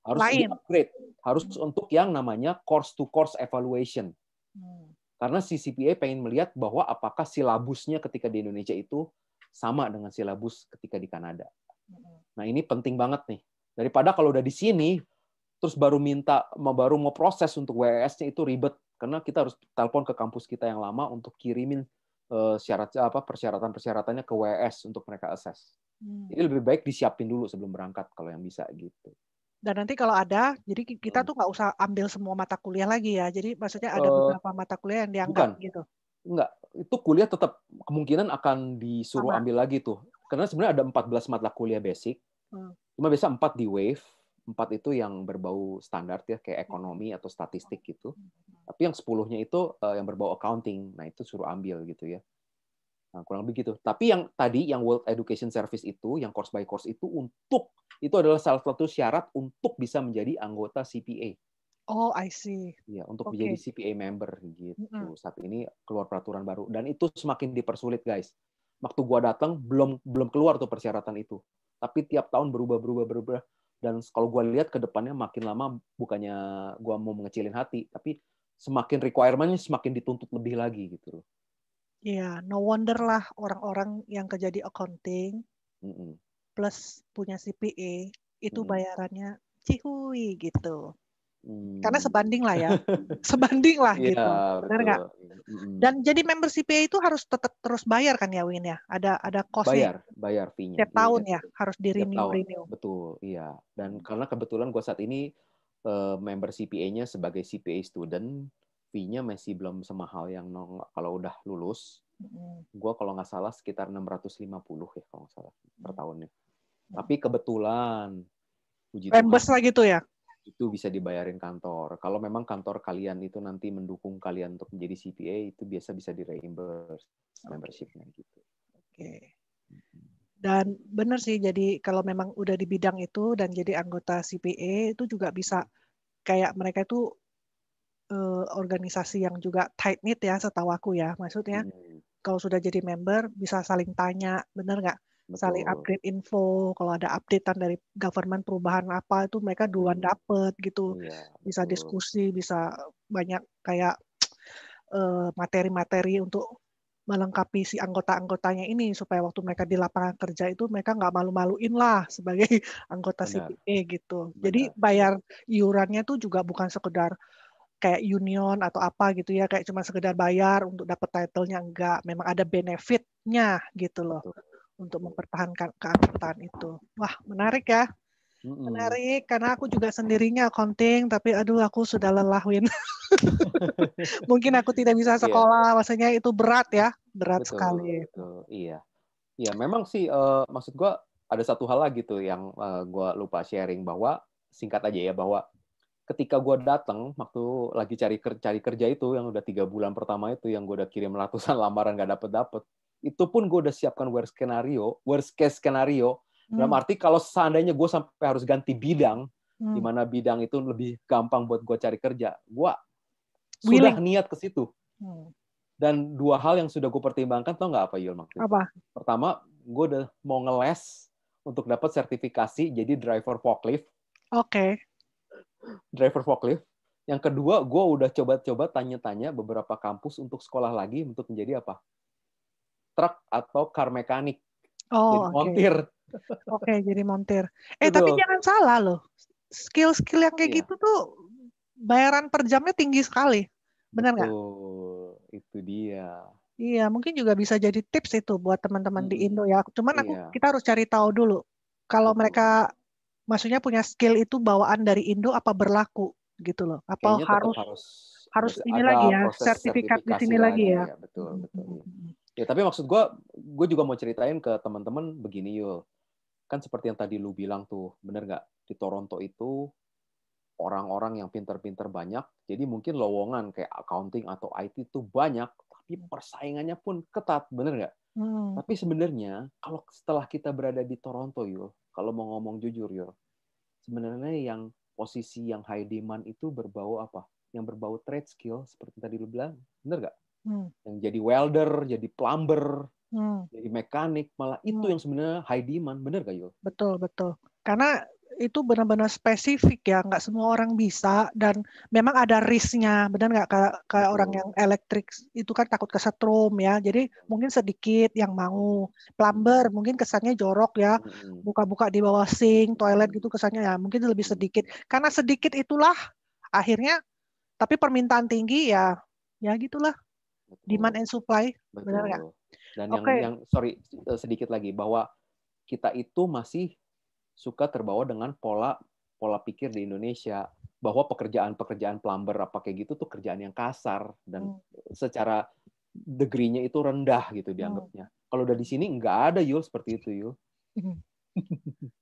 Harus Lain. di-upgrade. Harus Hmm. untuk yang namanya course-to-course evaluation. Hmm. Karena si CPA pengen melihat bahwa apakah silabusnya ketika di Indonesia itu sama dengan silabus ketika di Kanada. Hmm. Nah ini penting banget nih. Daripada kalau udah di sini, terus baru mau proses untuk WES-nya itu ribet. Karena kita harus telepon ke kampus kita yang lama untuk kirimin persyaratan-persyaratannya ke WES untuk mereka assess. Hmm. Jadi lebih baik disiapin dulu sebelum berangkat kalau yang bisa gitu. Dan nanti kalau ada, jadi kita Hmm. tuh nggak usah ambil semua mata kuliah lagi ya. Jadi maksudnya ada Uh, beberapa mata kuliah yang dianggap bukan, gitu. enggak. Itu kuliah tetap kemungkinan akan disuruh Sama. ambil lagi tuh. Karena sebenarnya ada 14 mata kuliah basic. Hmm. Cuma biasa 4 di wave. 4 itu yang berbau standar ya, kayak ekonomi atau statistik gitu. Tapi yang 10-nya itu yang berbau accounting. Nah, itu suruh ambil gitu ya. Nah, kurang lebih gitu. Tapi yang tadi, yang World Education Service itu, yang course by course itu adalah salah satu syarat untuk bisa menjadi anggota CPA. Oh, I see. Ya, untuk menjadi Oke. CPA member gitu. Mm-mm. Saat ini keluar peraturan baru dan itu semakin dipersulit, guys. waktu gue datang belum keluar tuh persyaratan itu. Tapi tiap tahun berubah. Dan kalau gue lihat ke depannya makin lama, bukannya gue mau mengecilin hati, tapi semakin requirement-nya semakin dituntut lebih lagi gitu loh. Iya, no wonder lah orang-orang yang kerja di accounting plus punya CPA itu bayarannya cihui gitu. Karena sebanding lah ya. Sebanding lah Iya, gitu. Benar nggak? Dan jadi member CPA itu harus tetap terus bayar kan ya, Win ya? Ada cost-nya. Bayar fee-nya. Tiap tahun ya harus di Tiap tahun. renew. Betul, iya. Dan karena kebetulan gue saat ini member CPA-nya sebagai CPA student, fee-nya masih belum semahal yang kalau udah lulus. Gue kalau nggak salah sekitar 650 ya kalau nggak salah per tahunnya. Tapi kebetulan, puji Reimburse Tuhan, lah gitu ya? itu bisa dibayarin kantor. Kalau memang kantor kalian itu nanti mendukung kalian untuk menjadi CPA, itu biasa bisa di reimburse membership-nya gitu. Oke. Dan benar sih, jadi kalau memang udah di bidang itu dan jadi anggota CPA itu juga bisa kayak mereka itu organisasi yang juga tight knit ya setahu aku ya. Maksudnya kalau sudah jadi member bisa saling tanya, benar nggak? Saling upgrade info, kalau ada updatean dari government perubahan apa itu mereka duluan dapet gitu. Bisa diskusi, bisa banyak kayak materi-materi untuk melengkapi si anggota-anggotanya ini supaya waktu mereka di lapangan kerja itu mereka nggak malu-maluin lah sebagai anggota CPA gitu. Jadi bayar iurannya tuh juga bukan sekedar kayak union atau apa gitu ya, kayak cuma sekedar bayar untuk dapat title-nya, enggak. Memang ada benefit-nya gitu loh untuk mempertahankan keanggotaan itu. Wah, menarik ya. Menarik, karena aku juga sendirinya accounting, tapi aduh aku sudah lelah, Win. Mungkin aku tidak bisa sekolah, maksudnya itu berat ya, berat sekali. Betul, iya. Iya, memang sih, maksud gue ada satu hal lagi tuh yang gue lupa sharing, bahwa, singkat aja ya, bahwa ketika gue datang, waktu lagi cari kerja itu, yang udah 3 bulan pertama itu, yang gue udah kirim ratusan lamaran gak dapet, itu pun gue udah siapkan worst case skenario, dalam arti kalau seandainya gue sampai harus ganti bidang, di mana bidang itu lebih gampang buat gue cari kerja, gue sudah niat ke situ. Dan 2 hal yang sudah gue pertimbangkan, tau nggak apa, Yul? Apa? Pertama, gue udah mau ngeles untuk dapat sertifikasi jadi driver forklift. Oke. Driver forklift. Yang kedua, gue udah coba-coba tanya-tanya beberapa kampus untuk sekolah lagi untuk menjadi apa? Truk atau car mekanik. Jadi montir. Oke, jadi montir. Tapi jangan salah loh. Skill-skill yang kayak gitu tuh bayaran per jamnya tinggi sekali. Benar nggak? Betul. Itu dia. Iya, mungkin juga bisa jadi tips itu buat teman-teman di Indo ya. Cuman kita harus cari tahu dulu. Kalau mereka maksudnya punya skill itu bawaan dari Indo apa berlaku gitu loh. Apa harus ini lagi ya, sertifikat di sini lagi ya. Betul. Ya, tapi maksud gue juga mau ceritain ke teman-teman begini, Yul. Kan seperti yang tadi lu bilang tuh, bener nggak? Di Toronto itu orang-orang yang pinter-pinter banyak, jadi mungkin lowongan kayak accounting atau IT itu banyak, tapi persaingannya pun ketat, bener nggak? Tapi sebenarnya kalau setelah kita berada di Toronto, Yul, kalau mau ngomong jujur, Yul, sebenarnya yang posisi yang high demand itu berbau apa? Yang berbau trade skill, seperti tadi lu bilang, bener nggak? Yang jadi welder, jadi plumber, jadi mekanik, malah itu yang sebenarnya high demand, bener gak, Yul? Betul. Karena itu benar-benar spesifik ya, nggak semua orang bisa, dan memang ada risk-nya, benar nggak? Kayak orang yang elektrik itu kan takut kesetrum ya, jadi mungkin sedikit yang mau. Plumber mungkin kesannya jorok ya, buka-buka di bawah sink, toilet gitu kesannya ya, mungkin lebih sedikit. Karena sedikit itulah akhirnya, tapi permintaan tinggi ya gitulah. Demand and supply, benar nggak? Dan yang sorry sedikit lagi, bahwa kita itu masih suka terbawa dengan pola pikir di Indonesia bahwa pekerjaan plumber apa kayak gitu tuh kerjaan yang kasar dan secara degree-nya itu rendah gitu dianggapnya. Kalau udah di sini nggak ada, Yul, seperti itu, Yul.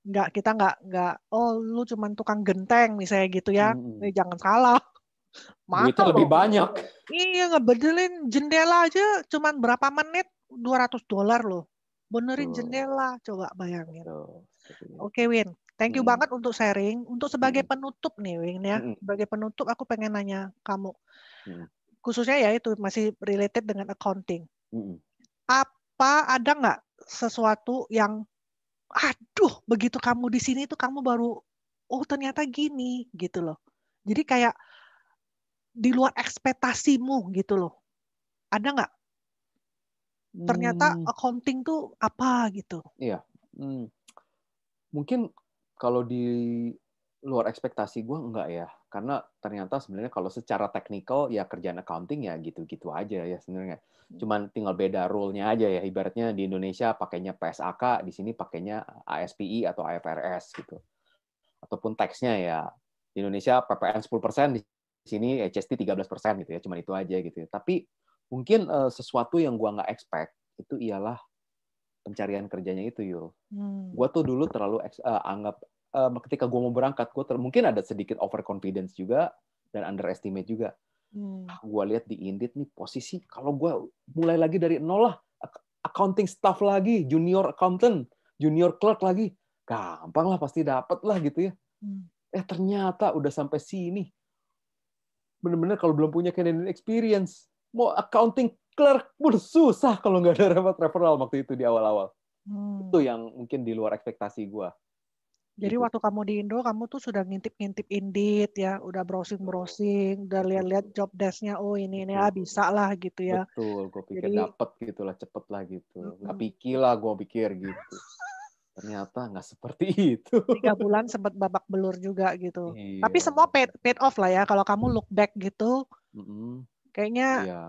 Kita nggak lu cuman tukang genteng misalnya gitu ya. Jangan salah. Duitnya lebih banyak. Iya, ngebedelin jendela aja cuman berapa menit, $200 loh. Benerin jendela, coba bayangin. Oke, Win. Thank you banget untuk sharing. Untuk sebagai penutup nih, Win ya. Sebagai penutup aku pengen nanya kamu. Khususnya ya itu masih related dengan accounting. Apa apa ada nggak sesuatu yang, aduh, begitu kamu di sini tuh kamu baru, oh ternyata gini gitu loh. Jadi kayak di luar ekspektasimu gitu loh. Ada nggak? Ternyata Hmm, accounting tuh apa gitu. iya. Hmm, mungkin kalau di luar ekspektasi gue enggak ya, karena ternyata sebenarnya kalau secara teknikal ya kerjaan accounting ya gitu-gitu aja ya sebenarnya. Cuman tinggal beda rule-nya aja ya. Ibaratnya di Indonesia pakainya PSAK, di sini pakainya ASPI atau IFRS gitu. Ataupun teksnya ya di Indonesia PPN 10%, di sini HST 13% gitu ya. Cuman itu aja gitu ya. Tapi mungkin sesuatu yang gue nggak expect itu ialah pencarian kerjanya itu, Yul. Gue tuh dulu terlalu anggap ketika gue mau berangkat, mungkin ada sedikit overconfidence juga dan underestimate juga. Gue lihat di Indeed nih posisi, kalau gue mulai lagi dari nol lah, accounting staff lagi, junior accountant, junior clerk lagi, gampang lah pasti dapat lah gitu ya. Ternyata udah sampai sini, bener-bener kalau belum punya Canadian experience, mau accounting clerk pun susah kalau nggak ada dapat referral waktu itu di awal-awal. Itu yang mungkin di luar ekspektasi gue. Jadi Gitu. waktu kamu di Indo, kamu tuh sudah ngintip-ngintip Indeed ya, udah browsing-browsing, udah lihat-lihat job desk-nya, oh ini bisa lah gitu ya. Betul, gue pikir Jadi dapet gitu lah, cepet lah gitu. Nggak pikir lah, gue pikir gitu. Ternyata nggak seperti itu. 3 bulan sempat babak belur juga gitu. Tapi Iya. semua paid off lah ya. Kalau kamu look back gitu, kayaknya Iya.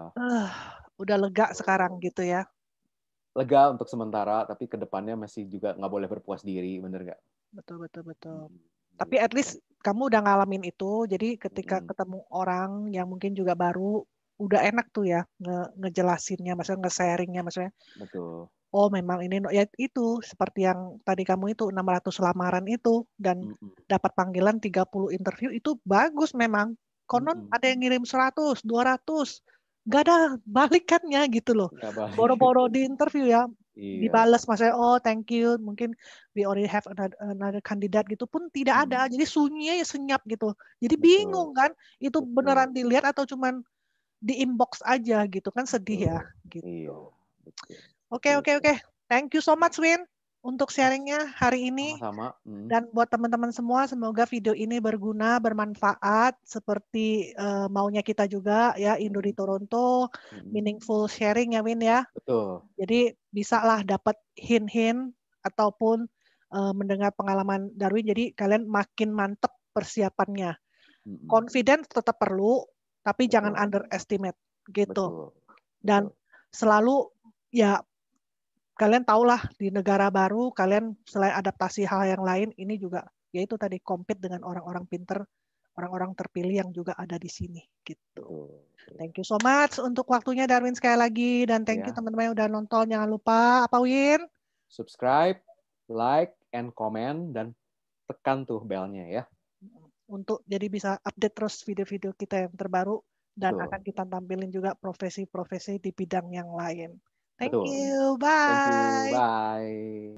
udah lega sekarang gitu ya. Lega untuk sementara, tapi kedepannya masih juga nggak boleh berpuas diri, bener nggak? Betul, betul, betul. Tapi at Gitu. least kamu udah ngalamin itu, jadi ketika Mm-mm. ketemu orang yang mungkin juga baru, udah enak tuh ya ngejelasinnya, maksudnya nge-sharingnya, maksudnya, Betul. oh memang ini, ya itu, seperti yang tadi kamu itu, 600 lamaran itu, dan Mm-mm. dapat panggilan 30 interview, itu bagus memang. Konon Mm-mm. ada yang ngirim 100, 200, gak ada balikannya gitu loh. Nggak balik. Boro-boro di interview ya, Iya. dibales maksudnya, oh thank you, mungkin we already have another candidate gitu pun tidak ada, jadi sunyinya ya senyap gitu. Jadi Betul. bingung kan, itu Betul. beneran dilihat atau cuman di inbox aja gitu kan, sedih ya Betul. Iya. gitu. Betul. Oke, Betul. oke, oke. Thank you so much, Win, untuk Ah, sharingnya hari ini. sama-sama. Dan buat teman-teman semua, semoga video ini berguna, bermanfaat, seperti maunya kita juga ya, Indo di Toronto, meaningful sharing ya, Win ya. Betul. Jadi bisalah dapat hint-hint ataupun mendengar pengalaman Darwin, jadi kalian makin mantep persiapannya. Confidence tetap perlu, tapi jangan Betul. underestimate gitu. Betul. Dan Betul. selalu ya, kalian tahulah di negara baru, kalian selain adaptasi hal yang lain, ini juga yaitu tadi compete dengan orang-orang pinter, orang-orang terpilih yang juga ada di sini gitu. Betul. Thank you so much untuk waktunya Darwin sekali lagi, dan thank you Ya. teman-teman yang udah nonton. Jangan lupa apa, Win? Subscribe, like, and comment, dan tekan tuh belnya ya. Untuk jadi bisa update terus video-video kita yang terbaru, dan Betul. akan kita tampilin juga profesi-profesi di bidang yang lain. Thank Betul. you. Thank you. Bye. Bye.